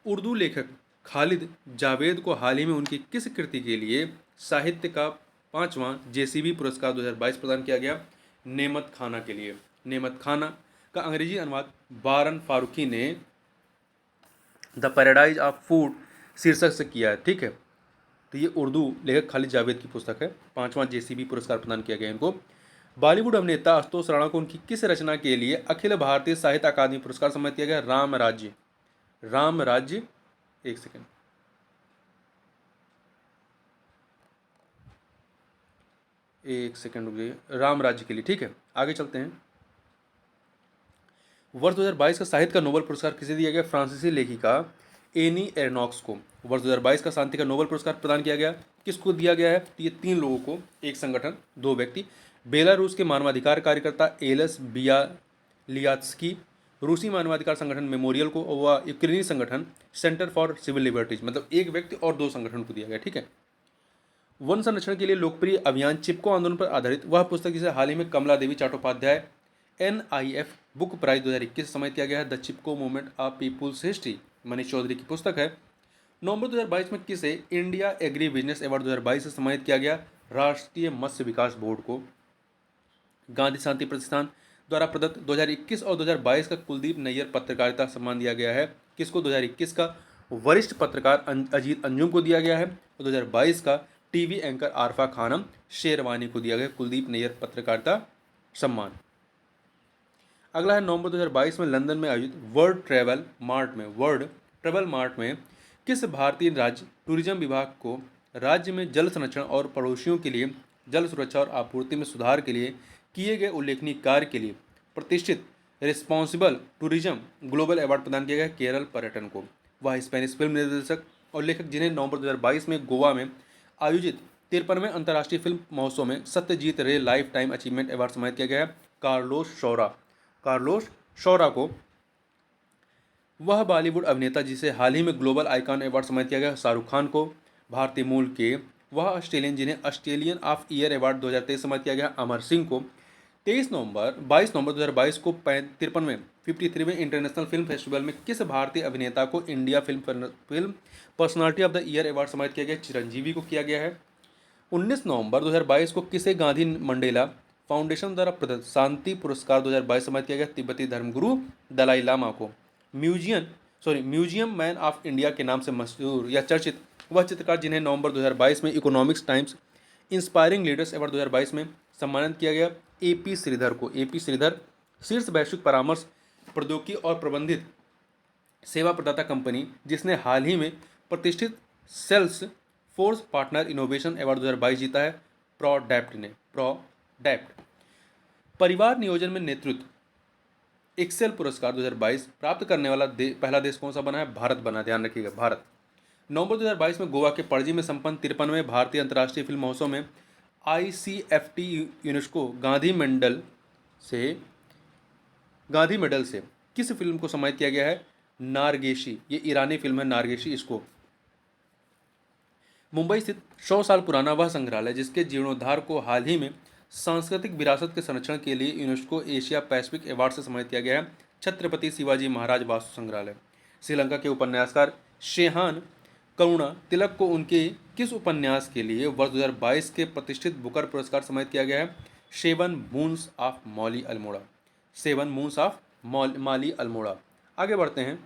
उर्दू लेखक खालिद जावेद को हाल ही में उनकी किस कृति के लिए साहित्य का 5वां JCB पुरस्कार 2022 प्रदान किया गया? नेमत खाना के लिए। नेमत खाना का अंग्रेजी अनुवाद बारन फारूकी ने द पैराडाइज ऑफ फूड शीर्षक से किया है। ठीक है, तो ये उर्दू लेखक खालिद जावेद की पुस्तक है। 5वां JCB पुरस्कार प्रदान किया गया इनको। बॉलीवुड अभिनेता आशुतोष राणा को उनकी किस रचना के लिए अखिल भारतीय साहित्य अकादमी पुरस्कार सम्मानित किया गया? राम राज्य। राम राज्य, एक सेकेंड, रुक जाइए, राम राज्य के लिए। ठीक है, आगे चलते हैं। वर्ष 2022 का साहित्य का नोबेल पुरस्कार किसे दिया गया? फ्रांसीसी लेखिका एनी एरनॉक्स को। वर्ष 2022 का शांति का नोबेल पुरस्कार प्रदान किया गया, किसको दिया गया है? तो ये 3 लोगों को, एक संगठन, 2 व्यक्ति। बेलारूस के मानवाधिकार कार्यकर्ता एलस बियालियात्स्की, रूसी मानवाधिकार संगठन मेमोरियल को, व यूक्रेनी संगठन सेंटर फॉर सिविल लिबर्टीज, मतलब एक व्यक्ति और 2 संगठन को दिया गया। ठीक है। वन संरक्षण के लिए लोकप्रिय अभियान चिपको आंदोलन पर आधारित वह पुस्तक जिसे हाल ही में Kamala Devi Chattopadhyay NIF book prize 2021 सम्मानित किया गया है, the Chipko movement of people's history, Manish Chaudhary की पुस्तक है। नवंबर 2022 में किसे इंडिया एग्री बिजनेस अवार्ड 2022 से सम्मानित किया गया? राष्ट्रीय मत्स्य विकास बोर्ड को। गांधी शांति प्रतिष्ठान द्वारा प्रदत्त 2021 और 2022 का कुलदीप नैयर पत्रकारिता सम्मान दिया गया है, किसको? 2021 का वरिष्ठ पत्रकार अजीत अंजुम को दिया गया है, और 2022 का टीवी एंकर आरफा खानम शेरवानी को दिया गया कुलदीप नैयर पत्रकारिता सम्मान। अगला है नवंबर 2022 में लंदन में आयोजित वर्ल्ड ट्रेवल मार्ट में किस भारतीय राज्य टूरिज्म विभाग को राज्य में जल संरक्षण और पड़ोसियों के लिए जल सुरक्षा और आपूर्ति में सुधार के लिए किए गए उल्लेखनीय कार्य के लिए प्रतिष्ठित रिस्पॉन्सिबल टूरिज्म ग्लोबल अवार्ड प्रदान किया गया? केरल पर्यटन को। वह स्पेनिश फिल्म निर्देशक और लेखक जिन्हें नवंबर 2022 में गोवा में आयोजित 53वें अंतर्राष्ट्रीय फिल्म महोत्सव में सत्यजीत रे लाइफ टाइम अचीवमेंट अवार्ड सम्मानित किया गया है? कार्लोस शौरा को। वह बॉलीवुड अभिनेता जिसे हाल ही में ग्लोबल आइकॉन अवार्ड सम्मानित किया गया? शाहरुख खान को। भारतीय मूल के वह ऑस्ट्रेलियन जिन्हें ऑस्ट्रेलियन ऑफ ईयर अवार्ड 2023 सम्मानित किया गया? अमर सिंह को। 22 नवंबर 2022 को 53वें इंटरनेशनल फिल्म फेस्टिवल में किस भारतीय अभिनेता को India film personality of the year award सम्मानित किया गया? चिरंजीवी को किया गया है। 19 नवंबर 2022 को किसे गांधी मंडेला फाउंडेशन द्वारा प्रदत्त शांति पुरस्कार 2022 सम्मानित किया गया? तिब्बती धर्मगुरु दलाई लामा को। म्यूजियम मैन ऑफ इंडिया के नाम से मशहूर या चर्चित वह चित्रकार जिन्हें नवंबर 2022 में economics times inspiring leaders award 2022 में सम्मानित किया गया? AP श्रीधर को। AP श्रीधर शीर्ष वैश्विक परामर्श प्रौद्योगिकी और प्रबंधित सेवा प्रदाता कंपनी जिसने हाल ही में प्रतिष्ठित sales force partner innovation award 2022 जीता है? प्रोडैप्ट। परिवार नियोजन में नेतृत्व एक्सेल पुरस्कार 2022 प्राप्त करने वाला पहला देश कौन सा बना है? भारत बना, ध्यान रखिएगा, भारत। नवंबर 2022 में गोवा के पणजी में संपन्न 53वें भारतीय अंतर्राष्ट्रीय फिल्म महोत्सव में ICFT यूनेस्को गांधी मेडल से किस फिल्म को सम्मानित किया गया है? नारगेशी। ये ईरानी फिल्म है नारगेशी। इसको मुंबई स्थित 100 साल पुराना वह संग्रहालय जिसके जीर्णोद्धार को हाल ही में सांस्कृतिक विरासत के संरक्षण के लिए यूनेस्को एशिया पैसिफिक अवार्ड से सम्मानित किया गया है? छत्रपति शिवाजी महाराज वास्तु संग्रहालय। श्रीलंका के उपन्यासकार शेहान करुणा तिलक को उनके किस उपन्यास के लिए वर्ष 2022 के प्रतिष्ठित बुकर पुरस्कार सम्मानित किया गया है? 7 moons of Maali Almeida. 7 moons of Maali Almeida. आगे बढ़ते हैं।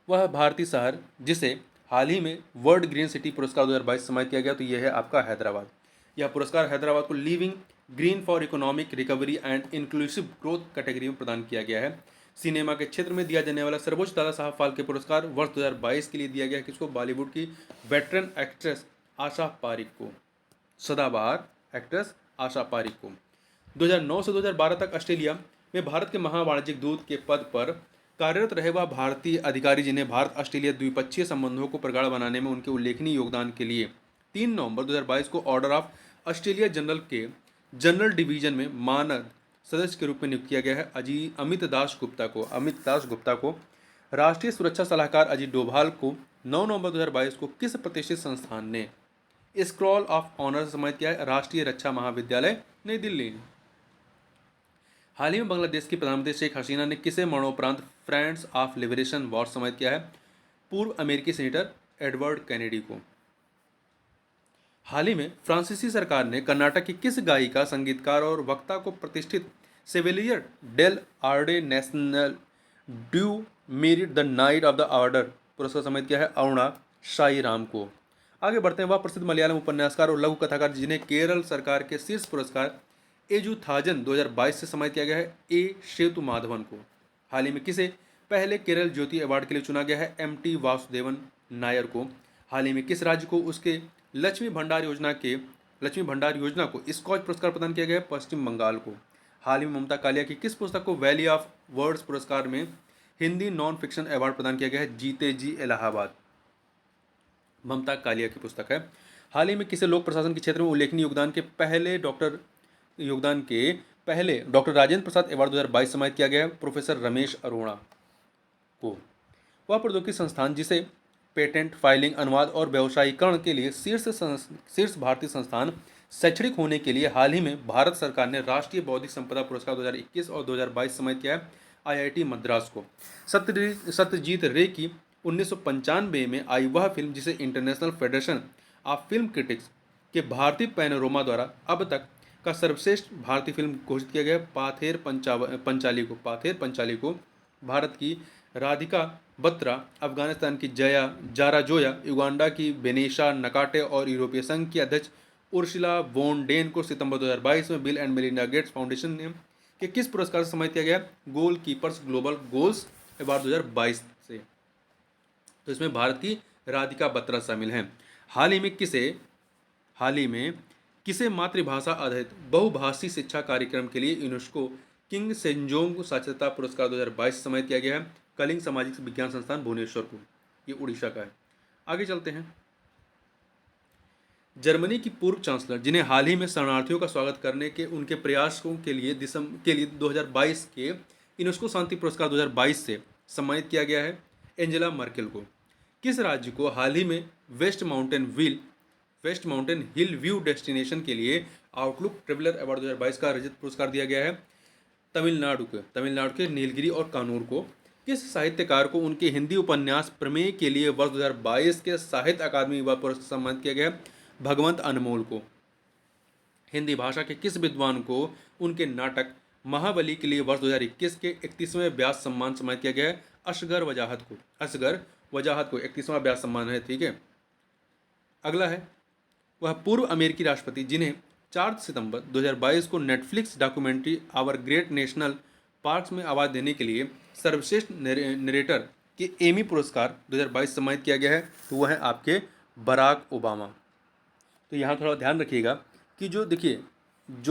वह भारतीय शहर जिसे हाल ही में वर्ल्ड ग्रीन सिटी पुरस्कार 2022 सम्मानित किया गया, तो यह है आपका हैदराबाद। यह पुरस्कार हैदराबाद को living green for economic recovery and inclusive growth category में प्रदान किया गया है। सिनेमा के क्षेत्र में दिया जाने वाला सर्वोच्च दादा साहब फाल्के पुरस्कार वर्ष 2022 के लिए दिया गया, किसको? बॉलीवुड की वेटरन एक्ट्रेस आशा पारिक को, सदाबहार एक्ट्रेस आशा पारिक को। 2009 से 2012 तक ऑस्ट्रेलिया में भारत के महावाणिज्यिक दूत के पद पर कार्यरत रहे वह भारतीय अधिकारी जिन्हें भारत ऑस्ट्रेलिया द्विपक्षीय संबंधों को प्रगाढ़ बनाने में उनके उल्लेखनीय योगदान के लिए 3 नवंबर 2022 को ऑर्डर ऑफ ऑस्ट्रेलिया जनरल के जनरल डिवीजन में मानद सदस्य के रूप में नियुक्त किया गया है। अमित दास गुप्ता को राष्ट्रीय सुरक्षा सलाहकार अजीत डोभाल को 9 नवंबर 2022 को किस प्रतिष्ठित संस्थान ने स्क्रॉल ऑफ ऑनर से सम्मानित किया है? राष्ट्रीय रक्षा महाविद्यालय नई दिल्ली। हाल ही में बांग्लादेश की प्रधानमंत्री शेख हसीना ने किसे मरणोपरांत फ्रेंड्स ऑफ लिबरेशन वॉर सम्मानित किया है? पूर्व अमेरिकी सेनेटर एडवर्ड कैनेडी को। हाल ही में फ्रांसीसी सरकार ने कर्नाटक की किस गायिका, संगीतकार और वक्ता को प्रतिष्ठित Chevalier del Ordre National du Merite the knight of the order पुरस्कार सम्मानित किया है? अरुणा साई राम को। आगे बढ़ते हैं। वह प्रसिद्ध मलयालम उपन्यासकार और लघु कथाकार जिन्हें केरल सरकार के शीर्ष पुरस्कार एजुथाजन 2022 से सम्मानित किया गया है? ए सेतु माधवन को। हाल ही में किसे पहले केरल ज्योति अवार्ड के लिए चुना गया है? MT वासुदेवन नायर को। हाल ही में किस राज्य को उसके लक्ष्मी भंडार योजना को स्कॉच पुरस्कार प्रदान किया गया है? पश्चिम बंगाल को। हाल ही में ममता कालिया की किस पुस्तक को वैली ऑफ वर्ड्स पुरस्कार में हिंदी नॉन फिक्शन अवार्ड प्रदान किया गया है? जीते जी इलाहाबाद, ममता कालिया की पुस्तक है। हाल ही में किसे लोक प्रशासन के क्षेत्र में उल्लेखनीय योगदान के पहले डॉक्टर राजेंद्र प्रसाद अवार्ड 2022 सम्मानित किया गया है? प्रोफेसर रमेश अरोड़ा को। वह प्रौद्योगिकी संस्थान जिसे पेटेंट फाइलिंग, अनुवाद और व्यवसायीकरण के लिए शीर्ष भारतीय संस्थान शैक्षणिक होने के लिए हाल ही में भारत सरकार ने राष्ट्रीय बौद्धिक संपदा पुरस्कार 2021 और 2022 सम्मानित किया है? IIT मद्रास को। सत्यजीत रे की 1995 में आई वह फिल्म जिसे international federation of film critics के भारतीय पैनोरमा द्वारा अब तक का सर्वश्रेष्ठ भारतीय फिल्म घोषित किया गया? पाथेर पंचाली को। भारत की राधिका बत्रा, अफगानिस्तान की जारा जोया, युगांडा की बेनेशा नकाटे और यूरोपीय संघ की अध्यक्ष उर्सुला वोन डेन को सितंबर 2022 में bill and Melinda Gates foundation ने के किस पुरस्कार से सम्मानित किया गया? गोल कीपर्स ग्लोबल गोल्स अवार्ड 2022 से। तो इसमें भारत की राधिका बत्रा शामिल हैं। हाल ही में किसे मातृभाषा आधारित बहुभाषी शिक्षा कार्यक्रम के लिए यूनेस्को किंग सेंजोंग साक्षरता पुरस्कार 2022 सम्मानित किया गया है? कलिंग सामाजिक विज्ञान संस्थान भुवनेश्वर को। ये उड़ीसा का है। आगे चलते हैं। जर्मनी की पूर्व चांसलर जिन्हें हाल ही में शरणार्थियों का स्वागत करने के उनके प्रयासों के लिए 2022 के यूनेस्को शांति पुरस्कार 2022 से सम्मानित किया गया है? एंजेला मर्केल को। किस राज्य को हाल ही में west mountain hill view destination के लिए आउटलुक ट्रेवलर अवार्ड 2022 का रजत पुरस्कार दिया गया है? तमिलनाडु के नीलगिरी और कानूर को। किस साहित्यकार को उनके हिंदी उपन्यास प्रमेय के लिए वर्ष 2022 के साहित्य अकादमी युवा पुरस्कार सम्मानित किया गया? भगवंत अनमोल को। हिंदी भाषा के किस विद्वान को उनके नाटक महाबली के लिए वर्ष 2021 के 31वें व्यास सम्मान सम्मानित किया गया है? असगर वजाहत को 31वां व्यास सम्मान है। ठीक है। अगला है। वह पूर्व अमेरिकी राष्ट्रपति जिन्हें 4 सितंबर 2022 को Netflix documentary our great national parks में आवाज़ देने के लिए सर्वश्रेष्ठ नरेटर के एमी पुरस्कार 2022 सम्मानित किया गया है? तो वह है आपके बराक ओबामा। तो यहाँ थोड़ा ध्यान रखिएगा कि जो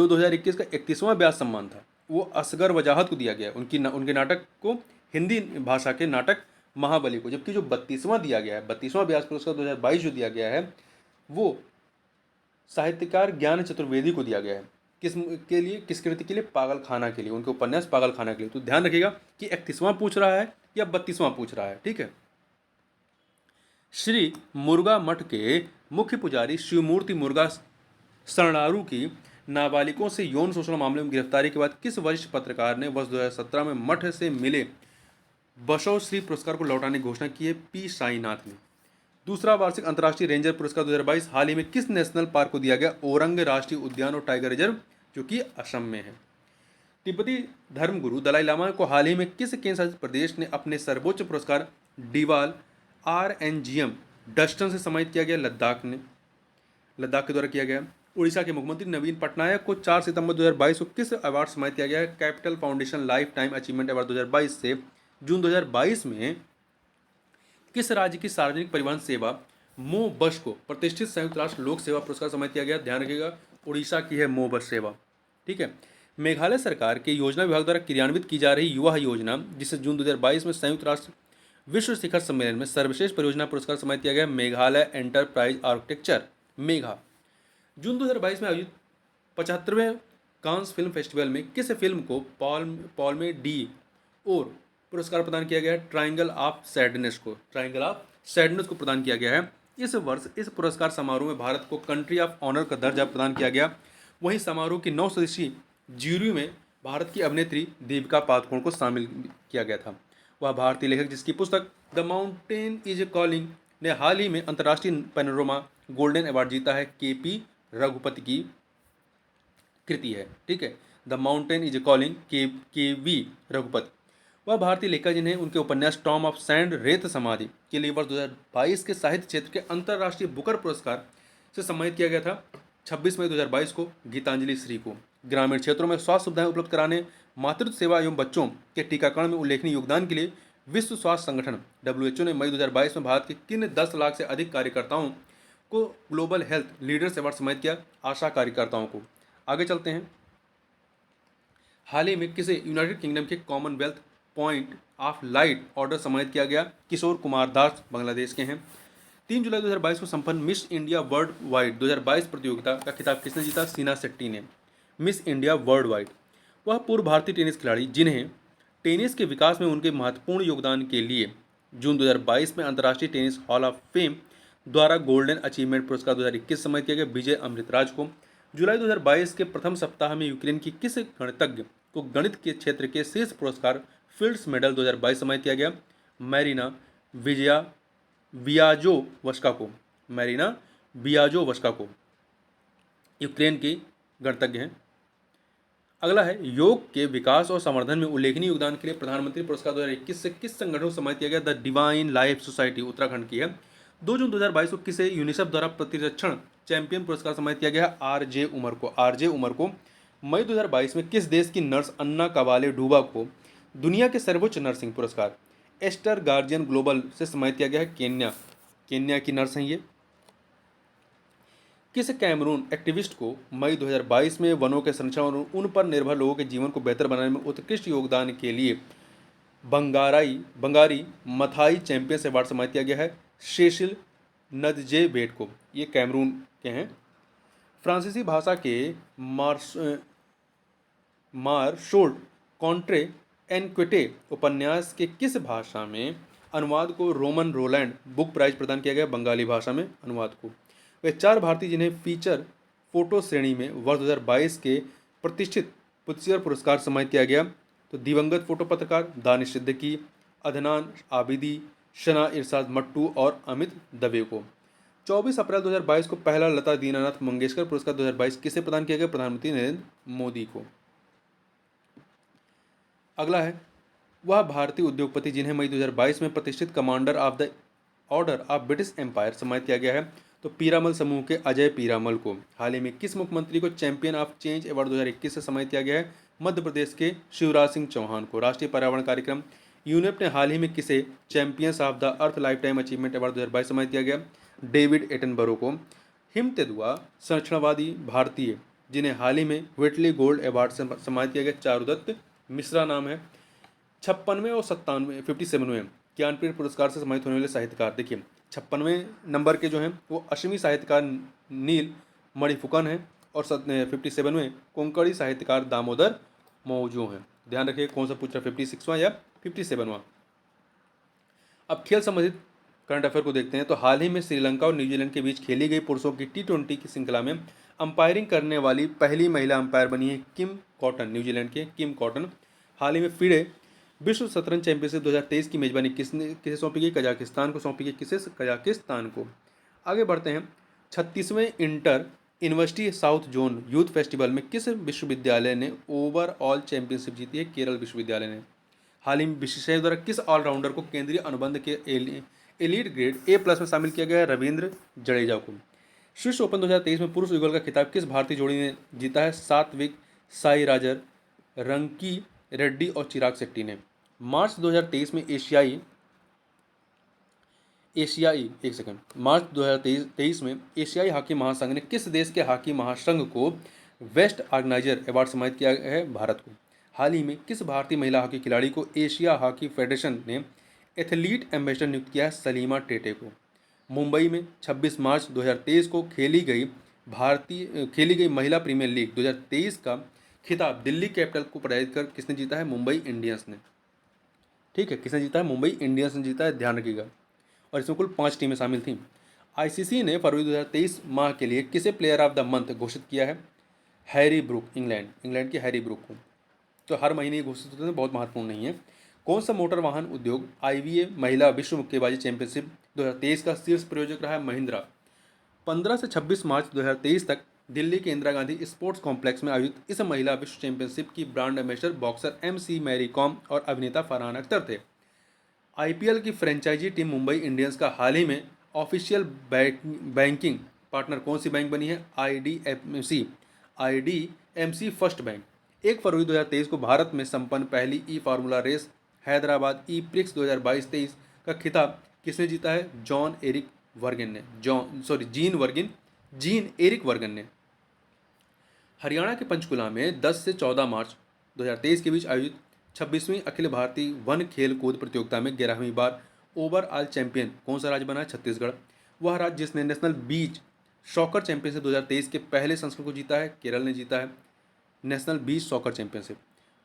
2021 का 31वां व्यास सम्मान था वो असगर वजाहत को दिया गया, उनके नाटक को, हिंदी भाषा के नाटक महाबली को। जबकि जो 32वां दिया गया है, 32वां व्यास पुरस्कार 2022 जो दिया गया है वो साहित्यकार ज्ञान चतुर्वेदी को दिया गया है। किस कृति के लिए? पागल खाना के लिए, उनके उपन्यास पागल खाना के लिए। तो ध्यान रखिएगा कि 31वां पूछ रहा है या 32वां पूछ रहा है। ठीक है। श्री मुरुगा मठ के मुख्य पुजारी शिवमूर्ति मुरुगा शरणारू की नाबालिगों से यौन शोषण मामले में गिरफ्तारी के बाद किस वरिष्ठ पत्रकार ने वर्ष 2017 में मठ से मिले बसव श्री पुरस्कार को लौटाने की घोषणा की है? पी साईनाथ ने। दूसरा वार्षिक अंतर्राष्ट्रीय रेंजर पुरस्कार 2022 हाल ही में किस नेशनल पार्क को दिया गया? ओरंग राष्ट्रीय उद्यान और टाइगर रिजर्व जो कि असम में है। तिब्बती धर्मगुरु दलाई लामा को हाल ही में किस केंद्र शासित प्रदेश ने अपने सर्वोच्च पुरस्कार डीवाल RNGM डस्टन से सम्मानित किया गया? लद्दाख के द्वारा किया गया। उड़ीसा के मुख्यमंत्री नवीन पटनायक को 4 सितंबर 2022 को किस अवार्ड सम्मानित किया गया है? Capital foundation life time achievement award 2022 से जून 2022 में किस राज्य की सार्वजनिक परिवहन सेवा मो बस को प्रतिष्ठित संयुक्त राष्ट्र लोक सेवा पुरस्कार सम्मानित किया गया? ध्यान रखिएगा, उड़ीसा की है मो बस सेवा। ठीक है। मेघालय सरकार के योजना विभाग द्वारा क्रियान्वित की जा रही युवा योजना, जिसे जून 2022 में संयुक्त राष्ट्र विश्व शिखर सम्मेलन में सर्वश्रेष्ठ परियोजना पुरस्कार सम्मानित किया गया? Meghalaya enterprise architecture Megha. June 2022 में आयोजित 75वें कांस फिल्म फेस्टिवल में किस फिल्म को पॉल्मे डी और पुरस्कार प्रदान किया गया है? ट्राइंगल ऑफ सैडनेस को प्रदान किया गया है। इस वर्ष इस पुरस्कार समारोह में भारत को कंट्री ऑफ ऑनर का दर्जा प्रदान किया गया। वहीं समारोह की 9 सदस्यीय ज्यूरी में भारत की अभिनेत्री दीपिका पादुकोण को शामिल किया गया था। वह भारतीय लेखक जिसकी पुस्तक द माउंटेन इज कॉलिंग ने हाल ही में अंतर्राष्ट्रीय पैनोरमा गोल्डन अवार्ड जीता है। KP रघुपति की कृति है। ठीक है, the mountain is calling KV Raghupati. वह भारतीय लेखक जिन्हें उनके उपन्यास टॉम ऑफ सैंड रेत समाधि के लिए वर्ष 2022 के साहित्य क्षेत्र के अंतर्राष्ट्रीय बुकर पुरस्कार से सम्मानित किया गया था। 26 मई 2022 को गीतांजलि श्री को ग्रामीण क्षेत्रों में स्वास्थ्य सुविधाएं उपलब्ध कराने, मातृत्व सेवा एवं बच्चों के टीकाकरण में उल्लेखनीय योगदान के लिए विश्व स्वास्थ्य संगठन WHO ने मई 2022 में भारत के किन 10 लाख से अधिक कार्यकर्ताओं को ग्लोबल हेल्थ लीडर्स अवार्ड सम्मानित किया? आशा कार्यकर्ताओं को। आगे चलते हैं। हाल ही में किसे यूनाइटेड किंगडम के Commonwealth point of light order सम्मानित किया गया? किशोर कुमार दास बांग्लादेश के हैं। 3 जुलाई 2022 को संपन्न मिस इंडिया वर्ल्ड वाइड 2022 प्रतियोगिता का खिताब किसने जीता? सीना शेट्टी ने। Miss India world wide. वह पूर्व भारतीय टेनिस खिलाड़ी जिन्हें टेनिस के विकास में उनके महत्वपूर्ण योगदान के लिए जून 2022 में अंतर्राष्ट्रीय टेनिस हॉल ऑफ फेम द्वारा गोल्डन अचीवमेंट पुरस्कार 2021 सम्मानित किया गया? विजय अमृतराज को। जुलाई 2022 के प्रथम सप्ताह में यूक्रेन की किस गणितज्ञ को गणित के क्षेत्र के शीर्ष पुरस्कार फील्ड्स मेडल 2022 सम्मानित किया गया? मैरिना वियाजोवस्का को। यूक्रेन की गणितज्ञ हैं। अगला है, योग के विकास और संवर्धन में उल्लेखनीय योगदान के लिए प्रधानमंत्री पुरस्कार 2021 से किस संगठन को सम्मानित किया गया? The divine life society Uttarakhand की है। 2 जून 2022 को किसे यूनिसेफ द्वारा प्रतिरक्षण चैंपियन पुरस्कार सम्मानित किया गया? RJ उमर को। मई 2022 में किस देश की नर्स अन्ना कवाले डूबा को दुनिया के सर्वोच्च नर्सिंग पुरस्कार एस्टर गार्जियन ग्लोबल से सम्मानित किया गया है? केन्या की नर्स हैं ये। किस कैमरून एक्टिविस्ट को मई 2022 में वनों के संरक्षण और उन पर निर्भर लोगों के जीवन को बेहतर बनाने में उत्कृष्ट योगदान के लिए बंगारी मथाई चैंपियंस अवार्ड सम्मानित किया गया है? सेसिल नदजेबेट को। ये कैमरून के हैं। फ्रांसीसी भाषा के मार्शोल्ड कॉन्ट्रे एनक्विटे उपन्यास के किस भाषा में अनुवाद को रोमन रोलैंड बुक प्राइज प्रदान किया गया? बंगाली भाषा में अनुवाद को। वे 4 भारतीय जिन्हें फीचर फोटो श्रेणी में वर्ष 2022 के प्रतिष्ठित पुलित्जर पुरस्कार सम्मानित किया गया, तो दिवंगत फोटो पत्रकार दानिश सिद्दीकी, अदनान आबिदी, शना इरशाद मट्टू और अमित दवे को। 24 अप्रैल 2022 को पहला लता दीनानाथ मंगेशकर पुरस्कार 2022 किसे प्रदान किया गया? प्रधानमंत्री नरेंद्र मोदी को। अगला है, वह भारतीय उद्योगपति जिन्हें मई 2022 में प्रतिष्ठित commander of the order of British empire सम्मानित किया गया है, तो पीरामल समूह के अजय पीरामल को। हाल ही में किस मुख्यमंत्री को चैंपियन ऑफ चेंज अवार्ड 2021 से सम्मानित किया गया है? मध्य प्रदेश के शिवराज सिंह चौहान को। राष्ट्रीय पर्यावरण कार्यक्रम यूनेप ने हाल ही में किसे champions of the earth life time achievement award 2022 सम्मानित किया गया? डेविड एटनबरो को। हिमतेंदुआ संरक्षणवादी भारतीय जिन्हें हाल ही में व्हिटली गोल्ड अवार्ड से सम्मानित किया गया? चारुदत्त मिश्रा नाम है। 56वें और 57वें ज्ञानपीठ पुरस्कार से सम्मानित होने वाले साहित्यकार, देखिए 56वें नंबर के जो हैं वो असमी साहित्यकार नील मणिफुकन हैं और 57वें कोंकणी साहित्यकार दामोदर मौजो हैं। ध्यान रखिए कौन सा पूछ रहा है, 56वां या 57वां। अब खेल संबंधित करंट अफेयर को देखते हैं। तो हाल ही में श्रीलंका और न्यूजीलैंड के बीच खेली गई पुरुषों की T20 की श्रृंखला में अंपायरिंग करने वाली पहली महिला अंपायर बनी है किम कॉटन, न्यूजीलैंड के किम कॉटन। हाल ही में फिडे विश्व शतरंज चैंपियनशिप 2023 की मेजबानी किसे सौंपी गई? कजाकिस्तान को सौंपी गई। किसे? कजाकिस्तान को। आगे बढ़ते हैं। 36वें inter university south zone youth festival में किस विश्वविद्यालय ने ओवरऑल चैंपियनशिप जीती है? केरल विश्वविद्यालय ने। हाल ही में बीसीसीआई द्वारा किस ऑलराउंडर को केंद्रीय अनुबंध के एलीट ग्रेड A+ में शामिल किया गया है? रविंद्र जडेजा को। स्विस ओपन 2023 में पुरुष युगल का खिताब किस भारतीय जोड़ी ने जीता है? सात्विक साईराजर, रंकी रेड्डी और चिराग शेट्टी ने। मार्च 2023 में मार्च 2023 में एशियाई हॉकी महासंघ ने किस देश के हॉकी महासंघ को बेस्ट ऑर्गेनाइजर अवार्ड सम्मानित किया है? भारत को। हाल ही में किस भारतीय महिला हॉकी खिलाड़ी को एशिया हॉकी फेडरेशन ने एथलीट एम्बेसडर नियुक्त किया है? सलीमा टेटे को। मुंबई में 26 मार्च 2023 को खेली गई महिला प्रीमियर लीग 2023 का खिताब दिल्ली कैपिटल को पराजित कर किसने जीता है? मुंबई इंडियंस ने। ठीक है, किसने जीता है? मुंबई इंडियंस ने जीता है, ध्यान रखिएगा। और इसमें कुल 5 टीमें शामिल थीं। आईसीसी ने फरवरी 2023 माह के लिए किसे प्लेयर ऑफ द मंथ घोषित किया है? हैरी ब्रूक, इंग्लैंड के हैरी ब्रूक को। तो हर महीने ये घोषित होते हैं, बहुत महत्वपूर्ण नहीं है। कौन सा मोटर वाहन उद्योग IBA महिला विश्व मुक्केबाजी चैंपियनशिप 2023 का शीर्ष प्रायोजक रहा है? महिंद्रा। 15 से 26 मार्च 2023 तक दिल्ली के इंदिरा गांधी स्पोर्ट्स कॉम्प्लेक्स में आयोजित इस महिला विश्व चैंपियनशिप की brand ambassador boxer MC Mary Kom और अभिनेता फरहान अख्तर थे। IPL की फ्रेंचाइजी टीम मुंबई इंडियंस का हाल ही में ऑफिशियल बैंकिंग पार्टनर कौन सी बैंक बनी है? IDMC first bank. 1 फरवरी 2023 को भारत में संपन्न पहली फार्मूला रेस हैदराबाद प्रिक्स 2022-23 का खिताब किसने जीता है? जीन एरिक वर्गन ने। हरियाणा के पंचकुला में 10 से 14 मार्च 2023 के बीच आयोजित 26वीं अखिल भारतीय वन खेल कूद प्रतियोगिता में 11वीं बार ओवरऑल चैंपियन कौन सा राज्य बना है? छत्तीसगढ़। वह राज्य जिसने नेशनल बीच सॉकर चैंपियनशिप 2023 के पहले संस्करण को जीता है? केरल ने जीता है नेशनल बीच सॉकर चैंपियनशिप।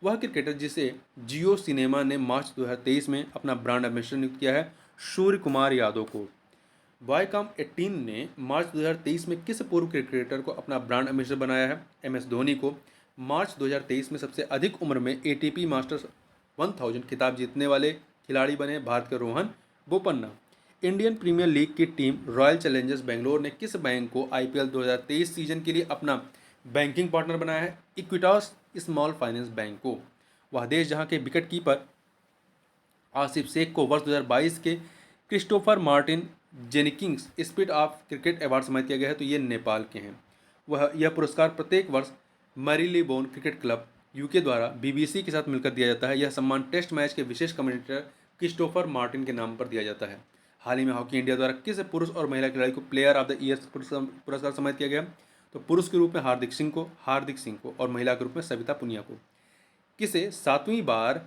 वह क्रिकेटर जिसे जियो सिनेमा ने मार्च 2023 में अपना ब्रांड एम्बेसडर नियुक्त किया है? सूर्य कुमार यादव को। वाईकॉम 18 ने मार्च 2023 में किस पूर्व क्रिकेटर को अपना ब्रांड एम्बेसडर बनाया है? MS धोनी को। मार्च 2023 में सबसे अधिक उम्र में ATP मास्टर्स 1000 खिताब जीतने वाले खिलाड़ी बने भारत के Rohan Bopanna. Indian premier league की टीम रॉयल चैलेंजर्स बेंगलोर ने किस बैंक को IPL 2023 सीजन के लिए अपना बैंकिंग पार्टनर बनाया है? इक्विटास स्मॉल फाइनेंस बैंक को। वह देश जहां के विकेट कीपर आसिफ शेख को वर्ष 2022 के Christopher Martin Jenkins spirit of cricket award सम्मानित किया गया है, तो ये नेपाल के हैं। यह पुरस्कार प्रत्येक वर्ष मैरीलेबोन क्रिकेट क्लब UK द्वारा BBC के साथ मिलकर दिया जाता है। यह सम्मान टेस्ट मैच के विशेष कमेंटेटर क्रिस्टोफर मार्टिन के नाम पर दिया जाता है। हाल ही में हॉकी इंडिया द्वारा किस पुरुष और महिला खिलाड़ी को प्लेयर ऑफ द ईयर पुरस्कार सम्मानित किया गया? तो पुरुष के रूप में हार्दिक सिंह को और महिला के रूप में सविता पुनिया को। किसे 7वीं बार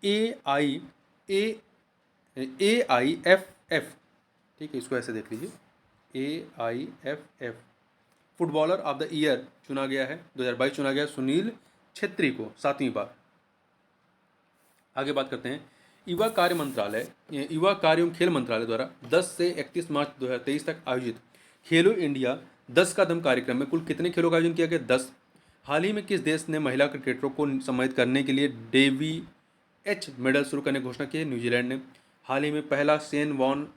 AIFF, ठीक है, इसको ऐसे देख लीजिए, AIFF footballer of the year चुना गया है? 2022 चुना गया सुनील छेत्री को 7वीं बार। आगे बात करते हैं युवा कार्य एवं खेल मंत्रालय द्वारा 10 से 31 मार्च 2023 तक आयोजित खेलो इंडिया 10 का दम कार्यक्रम में कुल कितने खेलों का आयोजन किया गया? 10। हाल ही में किस देश ने महिला क्रिकेटरों को सम्मानित करने के लिए डेवी H मेडल शुरू करने की घोषणा की है? न्यूजीलैंड ने। हाल ही में पहला Shane Warne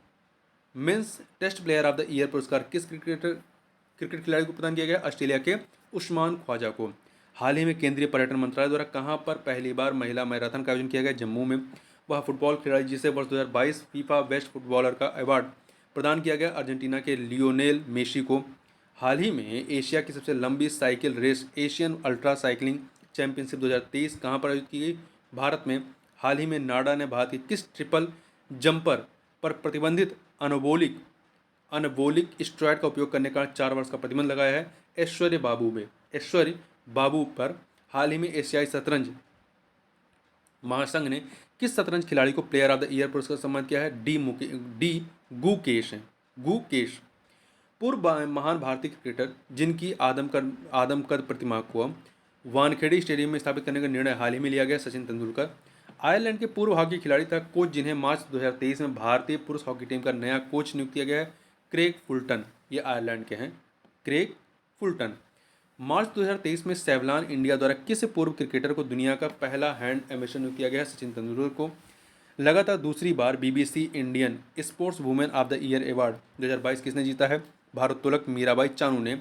men's test player of the year पुरस्कार किस क्रिकेट खिलाड़ी को प्रदान किया गया? ऑस्ट्रेलिया के उस्मान ख्वाजा को। हाल ही में केंद्रीय पर्यटन मंत्रालय द्वारा कहां पर पहली बार महिला मैराथन का आयोजन किया गया? जम्मू में। वह फुटबॉल खिलाड़ी जिसे वर्ष 2022 फीफा बेस्ट फुटबॉलर का अवार्ड प्रदान किया गया? अर्जेंटीना के लियोनेल मेसी को। हाल ही में एशिया की सबसे लंबी cycle race Asian ultra cycling championship 2023 कहां पर आयोजित की गई? भारत में। हाल ही में नाडा ने भारत के किस ट्रिपल जंपर पर प्रतिबंधित अनबोलिक स्टेरॉयड का उपयोग करने का 4 वर्ष का प्रतिबंध लगाया है? ऐश्वर्य बाबू पर। हाल ही में एशियाई शतरंज महासंघ ने किस शतरंज खिलाड़ी को प्लेयर ऑफ द ईयर पुरस्कार सम्मानित किया है? गुकेश। पूर्व महान भारतीय क्रिकेटर जिनकी आदमकद प्रतिमा को वानखेड़े स्टेडियम में स्थापित करने का निर्णय हाल ही में लिया गया? सचिन तेंदुलकर। आयरलैंड के पूर्व हॉकी खिलाड़ी तथा कोच जिन्हें मार्च 2023 में भारतीय पुरुष हॉकी टीम का नया कोच नियुक्त किया गया है? Craig Fulton. ये आयरलैंड के हैं, क्रेग फुलटन। मार्च 2023 में सेवलॉन इंडिया द्वारा किस पूर्व क्रिकेटर को दुनिया का पहला हैंड एम्बेसडर नियुक्त किया गया है? सचिन तेंदुलकर को। लगातार दूसरी बार BBC Indian sports women of the year award 2022 किसने जीता है? भारोत्तोलक मीराबाई चानू ने।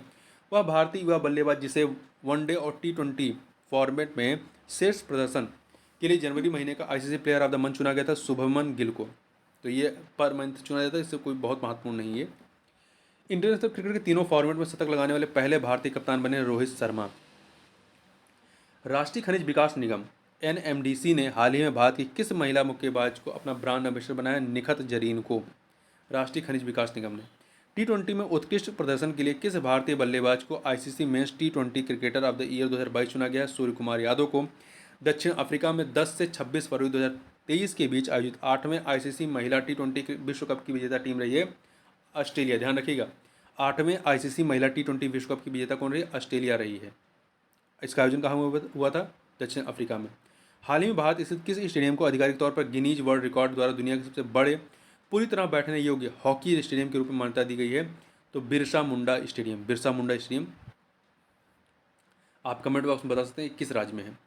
वह भारतीय युवा बल्लेबाज जिसे वनडे और T20 फॉर्मेट में श्रेष्ठ प्रदर्शन के लिए जनवरी महीने का ICC player of the month चुना गया था, शुभमन गिल को। तो ये पर मंथ चुना जाता है, इससे कोई बहुत महत्वपूर्ण नहीं है। इंटरनेशनल क्रिकेट के तीनों फॉर्मेट में शतक लगाने वाले पहले भारतीय कप्तान बने रोहित शर्मा। राष्ट्रीय खनिज विकास निगम NMDC ने हाल ही में भारत की किस महिला मुक्केबाज को अपना ब्रांड एम्बेसडर बनाया? निखत जरीन को। राष्ट्रीय खनिज विकास निगम ने T20 में उत्कृष्ट प्रदर्शन के लिए किस भारतीय बल्लेबाज को ICC men's T20 cricketer of the year 2022 चुना गया? सूर्य कुमार यादव को। दक्षिण अफ्रीका में 10 से 26 फरवरी 2023 के बीच आयोजित 8वें आईसीसी महिला T20 विश्व कप की विजेता टीम रही है ऑस्ट्रेलिया। ध्यान रखिएगा, 8वें आईसीसी महिला T20 विश्व कप की विजेता कौन रही है? ऑस्ट्रेलिया रही है। इसका आयोजन कहाँ हुआ था? दक्षिण अफ्रीका में। हाल ही में भारत स्थित किस स्टेडियम को आधिकारिक तौर पर गिनीज वर्ल्ड रिकॉर्ड द्वारा दुनिया के सबसे बड़े पूरी तरह बैठने योग्य हॉकी स्टेडियम के रूप में मान्यता दी गई है? तो बिरसा मुंडा स्टेडियम। बिरसा मुंडा स्टेडियम आप कमेंट बॉक्स में बता सकते हैं किस राज्य में है।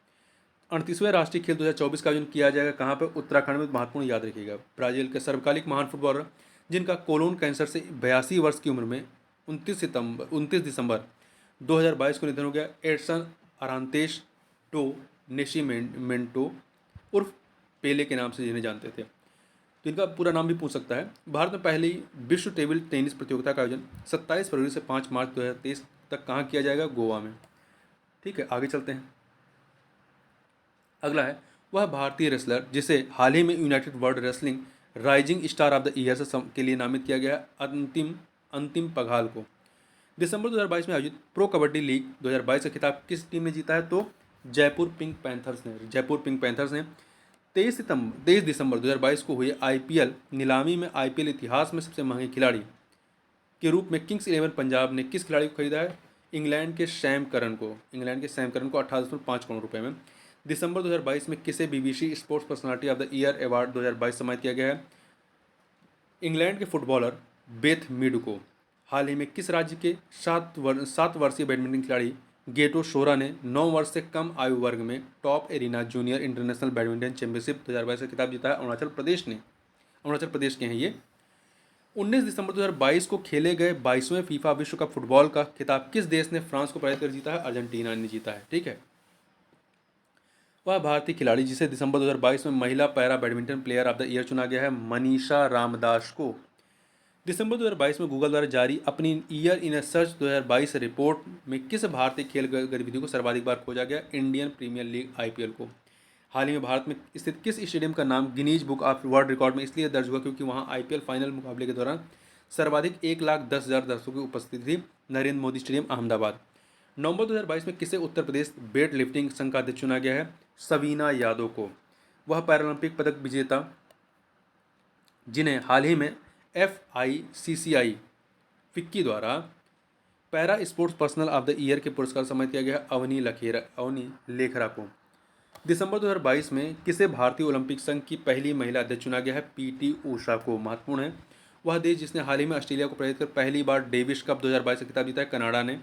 38वें राष्ट्रीय खेल 2024 का आयोजन किया जाएगा कहाँ पर? उत्तराखंड में। महत्वपूर्ण याद रखिएगा। ब्राजील के सर्वकालिक महान फुटबॉलर जिनका कोलोन कैंसर से 82 वर्ष की उम्र में 29 दिसंबर 2022 को निधन हो गया, एडसन अरांतेस टो नेशिमेंटो उर्फ पेले के नाम से जिन्हें जानते थे। तो इनका पूरा नाम भी पूछ सकता है। भारत में पहली विश्व टेबल टेनिस प्रतियोगिता का आयोजन 27 फरवरी से 5 मार्च 2023 तक कहाँ किया जाएगा? गोवा में। ठीक है, आगे चलते हैं। अगला है, वह भारतीय रेसलर जिसे हाल ही में United world wrestling rising star of the year के लिए नामित किया गया अंतिम पघाल को। दिसंबर 2022 में आयोजित प्रो कबड्डी लीग 2022 का खिताब किस टीम ने जीता है? तो जयपुर पिंक पैंथर्स ने 23 दिसंबर 2022 को हुए आईपीएल नीलामी में आईपीएल इतिहास में सबसे महंगे खिलाड़ी के रूप में किंग्स 11 पंजाब ने किस खिलाड़ी को खरीदा है? इंग्लैंड के सैम करन को 18.5 करोड़ रुपए में। दिसंबर 2022 में किसे BBC sports personality of the year award 2022 सम्मानित किया गया है? इंग्लैंड के फुटबॉलर बेथ मीड को। हाल ही में किस राज्य के 7 वर्षीय बैडमिंटन खिलाड़ी गेटो शोरा ने 9 वर्ष से कम आयु वर्ग में top arena junior international badminton championship 2022 का खिताब जीता है? अरुणाचल प्रदेश के हैं ये। 19 दिसंबर 2022 को खेले गए 22वें फीफा विश्व कप फुटबॉल का खिताब किस देश ने फ्रांस को पराजित कर जीता है? अर्जेंटीना ने जीता है। ठीक है, वह भारतीय खिलाड़ी जिसे दिसंबर 2022 में महिला para badminton player of the year चुना गया है? मनीषा रामदास को। दिसंबर 2022 में गूगल द्वारा जारी अपनी ईयर इन सर्च 2022 रिपोर्ट में किस भारतीय खेल गतिविधि को सर्वाधिक बार खोजा गया? इंडियन प्रीमियर लीग आईपीएल को। हाल ही में भारत में स्थित किस स्टेडियम का नाम Guinness book of world record में इसलिए दर्ज हुआ क्योंकि वहां आईपीएल फाइनल मुकाबले के दौरान सर्वाधिक 1,10,000 दर्शकों की उपस्थिति थी? नरेंद्र मोदी स्टेडियम अहमदाबाद। नवंबर 2022 में किसे उत्तर प्रदेश वेट लिफ्टिंग संघ का अध्यक्ष चुना गया है? सवीना यादव को। वह पैरालंपिक पदक विजेता जिन्हें हाल ही में FICCI फिक्की द्वारा para sports personal of the year के पुरस्कार सम्मानित किया गया अवनी लेखरा को। दिसंबर 2022 में किसे भारतीय ओलंपिक संघ की पहली महिला अध्यक्ष चुना गया है? PT ऊषा को। महत्वपूर्ण है, वह देश जिसने हाल ही में ऑस्ट्रेलिया को पराजित कर पहली बार डेविस कप 2022 का खिताब जीता है? कनाडा ने।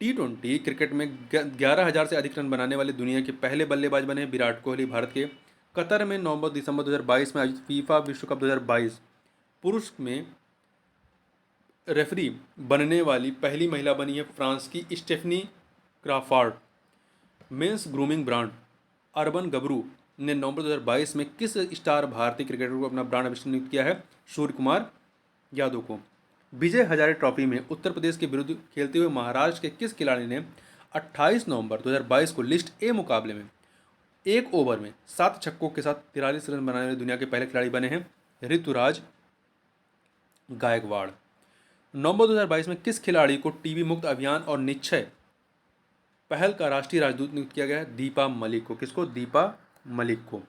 T20 क्रिकेट में 11,000 से अधिक रन बनाने वाले दुनिया के पहले बल्लेबाज बने विराट कोहली। भारत के कतर में नवंबर दिसंबर 2022 में आयोजित फीफा विश्व कप 2022 पुरुष में रेफरी बनने वाली पहली महिला बनी है फ्रांस की Stephanie Crawford. Men's grooming brand urban Gabru ने नवंबर 2022 में किस स्टार भारतीय क्रिकेटर को अपना ब्रांड एम्बेसडर नियुक्त किया है? सूर्य कुमार यादव को। विजय हजारे ट्रॉफी में उत्तर प्रदेश के विरुद्ध खेलते हुए महाराष्ट्र के किस खिलाड़ी ने 28 नवंबर 2022 को लिस्ट ए मुकाबले में एक ओवर में 7 छक्कों के साथ 43 रन बनाने वाले दुनिया के पहले खिलाड़ी बने हैं? ऋतुराज गायकवाड़। नवंबर 2022 में किस खिलाड़ी को टीबी मुक्त अभियान और निश्चय पहल का राष्ट्रीय राजदूत नियुक्त किया गया है? दीपा मलिक को। किसको? दीपा मलिक को।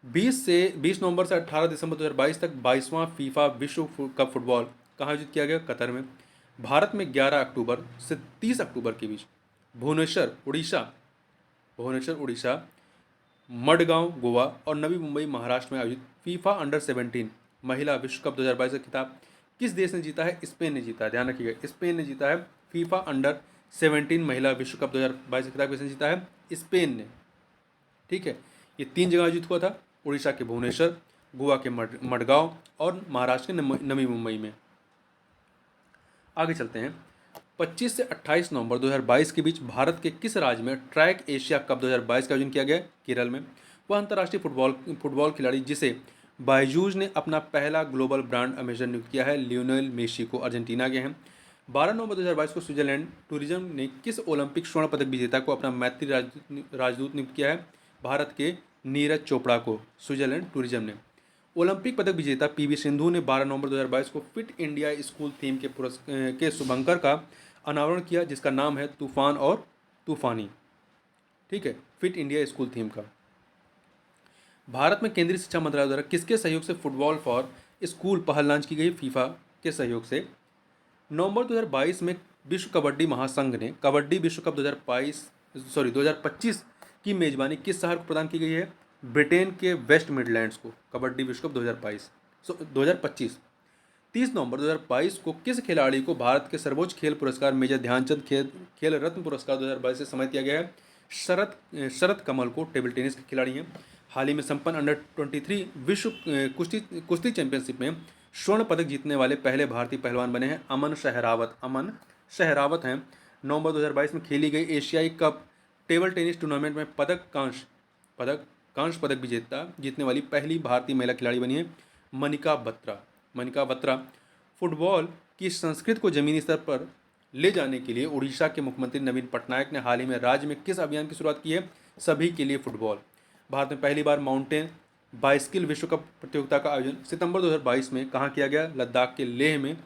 20 नवंबर से 18 दिसंबर 2022 तक 22वां फीफा विश्व कप फुटबॉल कहाँ आयोजित किया गया? कतर में। भारत में 11 अक्टूबर से 30 अक्टूबर के बीच भुवनेश्वर उड़ीसा, मडगांव गोवा और नवी मुंबई महाराष्ट्र में आयोजित फीफा अंडर 17 महिला विश्व कप 2022 का खिताब किस देश ने जीता है? स्पेन ने जीता है। ध्यान रखिएगा, स्पेन ने जीता है। फीफा अंडर 17 महिला विश्व कप 2022 का खिताब किसने जीता है? स्पेन ने। ठीक है, ये 3 जगह आयोजित हुआ था, उड़ीसा के भुवनेश्वर, गोवा के मडगांव और महाराष्ट्र के नवी मुंबई में। आगे चलते हैं। 25 से 28 नवंबर 2022 के बीच भारत के किस राज्य में ट्रैक एशिया कप 2022 का आयोजन किया गया? केरल में। वह अंतर्राष्ट्रीय फुटबॉल खिलाड़ी जिसे बायजूस ने अपना पहला ग्लोबल ब्रांड एम्बेसडर नियुक्त किया है? लियोनेल मेसी को अर्जेंटीना के हैं। 12 नवंबर 2022 को स्विट्जरलैंड टूरिज्म ने किस ओलंपिक स्वर्ण पदक विजेता को अपना मैत्री राजदूत नियुक्त किया है? भारत के नीरज चोपड़ा को स्विट्जरलैंड टूरिज्म ने। ओलंपिक पदक विजेता पीवी सिंधु ने 12 नवंबर 2022 को फिट इंडिया स्कूल थीम के शुभंकर का अनावरण किया, जिसका नाम है तूफान और तूफानी। ठीक है, फिट इंडिया स्कूल थीम का। भारत में केंद्रीय शिक्षा मंत्रालय द्वारा किसके सहयोग से फुटबॉल फॉर स्कूल पहल लॉन्च की गई? फीफा के सहयोग से। नवंबर 2022 में विश्व कबड्डी महासंघ ने कबड्डी विश्व कप 2025 की मेजबानी किस शहर को प्रदान की गई है? ब्रिटेन के वेस्ट मिडलैंड्स को कबड्डी विश्व कप 2025। 30 नवंबर 2022 को किस खिलाड़ी को भारत के सर्वोच्च खेल पुरस्कार मेजर ध्यानचंद खेल रत्न पुरस्कार 2022 से सम्मानित किया गया है? शरद कमल को टेबल टेनिस के खिलाड़ी हैं। हाल ही में संपन्न अंडर 23 विश्व कुश्ती चैंपियनशिप में स्वर्ण पदक जीतने वाले पहले भारतीय पहलवान बने हैं अमन शहरावत हैं। नवंबर 2022 में खेली गई एशियाई कप टेबल टेनिस टूर्नामेंट में कांस्य पदक जीतने वाली पहली भारतीय महिला खिलाड़ी बनी है मनिका बत्रा। फुटबॉल की संस्कृति को जमीनी स्तर पर ले जाने के लिए उड़ीसा के मुख्यमंत्री नवीन पटनायक ने हाल ही में राज्य में किस अभियान की शुरुआत की है? सभी के लिए फुटबॉल। भारत में पहली बार माउंटेन बाइसिकल विश्व कप प्रतियोगिता का आयोजन सितंबर 2022 में कहाँ किया गया? लद्दाख के लेह में।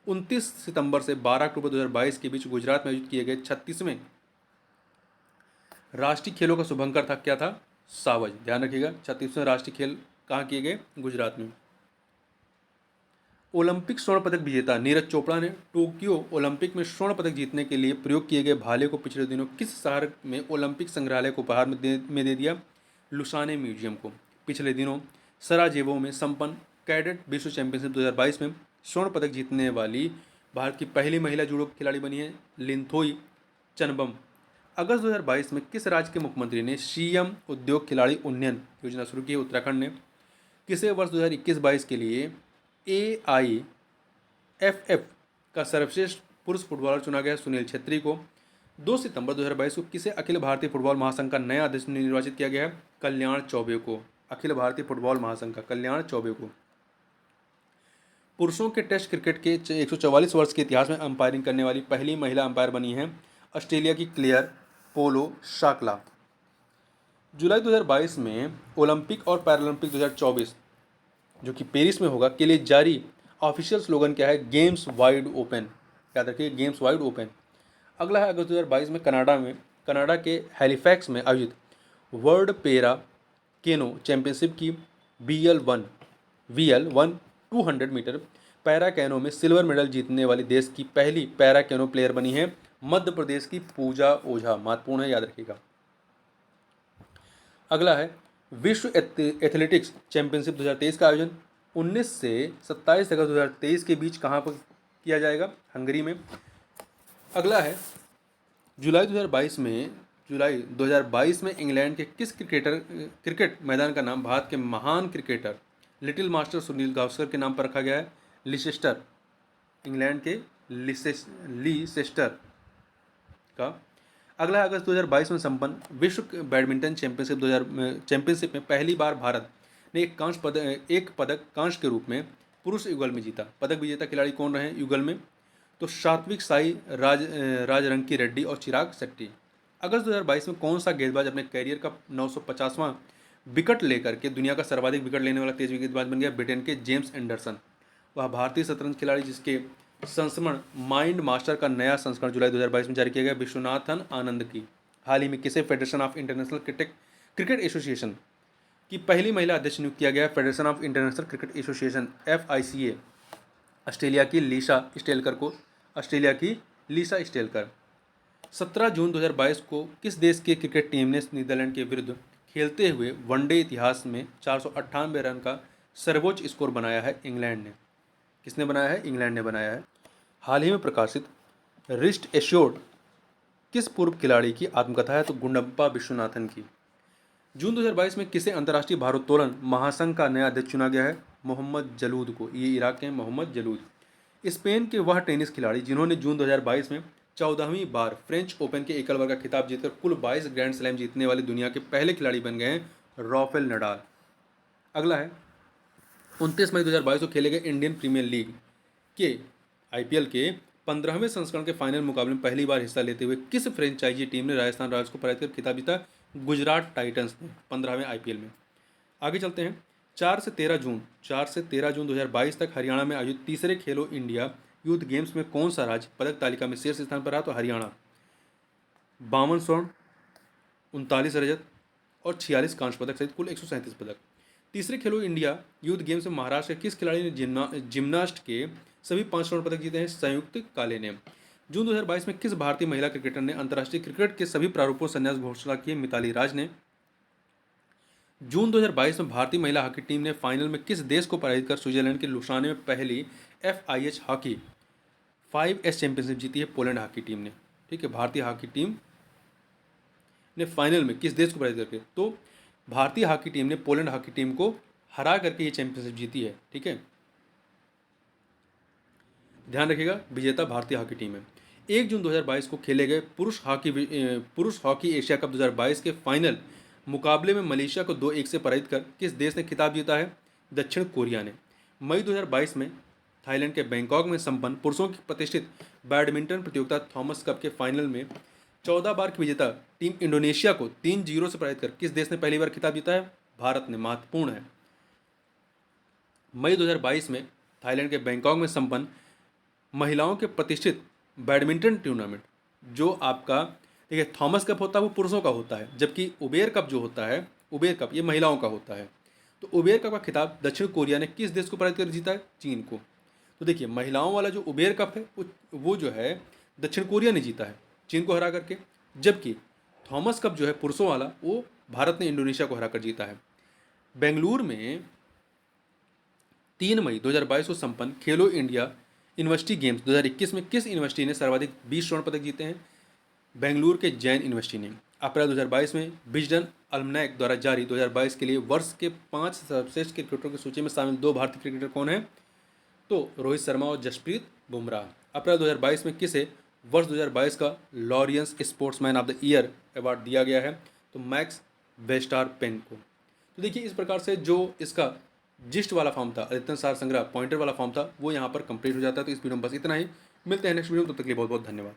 29 सितंबर से 12 अक्टूबर 2022 के बीच गुजरात में आयोजित किए गए 36वें राष्ट्रीय खेलों का शुभंकर था क्या था? सावज। ध्यान रखिएगा, 36वें राष्ट्रीय खेल कहाँ किए गए? गुजरात में। ओलंपिक स्वर्ण पदक विजेता नीरज चोपड़ा ने टोक्यो ओलंपिक में स्वर्ण पदक जीतने के लिए प्रयोग किए गए भाले को पिछले दिनों किस शहर में ओलंपिक संग्रहालय को उपहार में दे दिया? लुसाने म्यूजियम को। पिछले दिनों सराजेवो में संपन्न कैडेट विश्व चैंपियनशिप 2022 में स्वर्ण पदक जीतने वाली भारत की पहली महिला जूडो खिलाड़ी बनी है लिंथोई चनबम। अगस्त 2022 में किस राज्य के मुख्यमंत्री ने सीएम उद्योग खिलाड़ी उन्नयन योजना शुरू की है? उत्तराखंड ने। किसे वर्ष 2021-22 के लिए AIFF का सर्वश्रेष्ठ पुरुष फुटबॉलर चुना गया? सुनील छेत्री को। 2 सितंबर 2022 को किसे अखिल भारतीय फुटबॉल महासंघ का नया अध्यक्ष निर्वाचित किया गया है? कल्याण चौबे को। अखिल भारतीय फुटबॉल महासंघ का कल्याण चौबे को। पुरुषों के टेस्ट क्रिकेट के 144 वर्ष के इतिहास में अंपायरिंग करने वाली पहली महिला अंपायर बनी है ऑस्ट्रेलिया की क्लेयर पोलो शाकला। जुलाई 2022 में ओलंपिक और पैरालंपिक 2024 जो कि पेरिस में होगा के लिए जारी ऑफिशियल स्लोगन क्या है? Games wide open. याद रखिए, गेम्स वाइड ओपन। अगला है अगस्त 2022 में कनाडा के हैलिफैक्स में आयोजित वर्ल्ड पेरा केनो चैंपियनशिप की VL1 200 मीटर पैरा कैनो में सिल्वर मेडल जीतने वाली देश की पहली पैरा कैनो प्लेयर बनी है मध्य प्रदेश की पूजा ओझा। महत्वपूर्ण है, याद रखिएगा। अगला है विश्व एथलेटिक्स चैंपियनशिप 2023 का आयोजन 19 से 27 अगस्त 2023 के बीच कहाँ पर किया जाएगा? हंगरी में। अगला है जुलाई 2022 में इंग्लैंड के किस क्रिकेट मैदान का नाम भारत के महान cricketer little master Sunil Gavaskar के नाम पर रखा गया है? लिसेस्टर। इंग्लैंड के लीसेस्टर का। अगला अगस्त 2022 में संपन्न विश्व बैडमिंटन चैंपियनशिप में पहली बार भारत ने एक पदक कांस्य के रूप में पुरुष युगल में जीता। पदक विजेता खिलाड़ी कौन रहे युगल में? तो सात्विक साई राजरंकी रेड्डी और चिराग शेट्टी। अगस्त 2022 में कौन सा गेंदबाज अपने कैरियर का 950वां विकेट लेकर के दुनिया का सर्वाधिक विकेट लेने वाला तेज गेंदबाज बन गया? ब्रिटेन के जेम्स एंडरसन। वह भारतीय शतरंज खिलाड़ी जिसके संस्मरण माइंड मास्टर का नया संस्करण जुलाई 2022 में जारी किया गया विश्वनाथन आनंद की। हाल ही में किसे federation of international cricket association की पहली महिला अध्यक्ष नियुक्त किया गया? Federation of international cricket association FICA Australia की लीसा स्टेलकर। 17 जून 2022 को किस देश की क्रिकेट टीम ने नीदरलैंड के विरुद्ध खेलते हुए वनडे इतिहास में 498 रन का सर्वोच्च स्कोर बनाया है? इंग्लैंड ने। किसने बनाया है? इंग्लैंड ने बनाया है। हाल ही में प्रकाशित रिस्ट एश्योर्ड किस पूर्व खिलाड़ी की आत्मकथा है? तो गुंडप्पा विश्वनाथन की। जून 2022 में किसे अंतर्राष्ट्रीय भारोत्तोलन महासंघ का नया अध्यक्ष चुना गया है? मोहम्मद जलूद को। ये इराक के मोहम्मद जलूद। स्पेन के वह टेनिस खिलाड़ी जिन्होंने जून 2022 में 14वीं बार फ्रेंच ओपन के एकल वर्ग का खिताब जीतकर कुल 22 ग्रैंड स्लैम जीतने वाले दुनिया के पहले खिलाड़ी बन गए हैं, राफेल नडाल। अगला है 29 मई 2022 को खेले गए इंडियन प्रीमियर लीग के आईपीएल के 15वें संस्करण के फाइनल मुकाबले में पहली बार हिस्सा लेते हुए किस फ्रेंचाइजी टीम ने राजस्थान रॉयल्स को पराजित कर खिताब जीता? गुजरात टाइटंस ने 15वें आईपीएल में। आगे चलते हैं। 4 से 13 जून 2022 तक हरियाणा में आयोजित तीसरे खेलो इंडिया यूथ गेम्स में कौन सा राज्य पदक तालिका में शीर्ष स्थान पर रहा? तो हरियाणा। 52 स्वर्ण, 39 रजत और 46 कांस्य पदक सहित कुल 137 पदक। तीसरे खेलो इंडिया यूथ गेम्स में महाराष्ट्र के किस खिलाड़ी ने जिम्नास्ट के सभी 5 स्वर्ण पदक जीते हैं? संयुक्त काले ने। जून 2022 में किस भारतीय महिला क्रिकेटर ने अंतर्राष्ट्रीय क्रिकेट के सभी प्रारूपों संन्यास घोषणा की? मिताली राज ने। जून 2022 में भारतीय महिला हॉकी टीम ने फाइनल में किस देश को पराजित कर स्विट्जरलैंड के लुसाने में पहली FIH हॉकी 5S चैंपियनशिप जीती है? पोलैंड हॉकी टीम ने। ठीक है, भारतीय हॉकी टीम ने फाइनल में किस देश को पराजित करके? तो भारतीय हॉकी टीम ने पोलैंड हॉकी टीम को हरा करके ये चैंपियनशिप जीती है। ठीक है, ध्यान रखिएगा, विजेता भारतीय हॉकी टीम है। 1 जून 2022 को खेले गए पुरुष हॉकी एशिया कप 2022 के फाइनल मुकाबले में मलेशिया को 2-1 से पराजित कर किस देश ने खिताब जीता है? दक्षिण कोरिया ने। मई 2022 में थाईलैंड के बैंकॉक में संपन्न पुरुषों की प्रतिष्ठित बैडमिंटन प्रतियोगिता थॉमस कप के फाइनल में 14 बार की विजेता टीम इंडोनेशिया को 3-0 से पराजित कर किस देश ने पहली बार खिताब जीता है? भारत ने। महत्वपूर्ण है। मई 2022 में थाईलैंड के बैंकॉक में संपन्न महिलाओं के प्रतिष्ठित बैडमिंटन टूर्नामेंट, जो आपका ठीक है थॉमस कप होता है वो पुरुषों का होता है, जबकि उबेर कप जो होता है, उबेर कप ये महिलाओं का होता है। तो उबेर कप का खिताब दक्षिण कोरिया ने किस देश को पराजित कर जीता है? चीन को। तो देखिए, महिलाओं वाला जो उबेर कप है वो जो है दक्षिण कोरिया ने जीता है चीन को हरा करके, जबकि थॉमस कप जो है पुरुषों वाला वो भारत ने इंडोनेशिया को हरा कर जीता है। बेंगलुरु में 3 मई 2022 को संपन्न खेलो इंडिया यूनिवर्सिटी गेम्स 2021 में किस यूनिवर्सिटी ने सर्वाधिक 20 स्वर्ण पदक जीते हैं? बेंगलुरु के जैन यूनिवर्सिटी ने। अप्रैल 2022 में विजडन अल्मनैक द्वारा जारी 2022 के लिए वर्ष के 5 सर्वश्रेष्ठ क्रिकेटरों की सूची में शामिल 2 भारतीय क्रिकेटर कौन हैं? तो रोहित शर्मा और जसप्रीत बुमराह। अप्रैल 2022 में किसे वर्ष 2022 का Laureus sportsman of the year award दिया गया है? तो मैक्स वेस्टारपेन को। तो देखिए, इस प्रकार से जो इसका जिस्ट वाला फॉर्म था, अद्यतन सार संग्रह पॉइंटर वाला फॉर्म था, वो यहाँ पर कंप्लीट हो जाता है। तो इस वीडियो में बस इतना ही। मिलते हैं नेक्स्ट वीडियो में, तब तक के लिए बहुत बहुत धन्यवाद।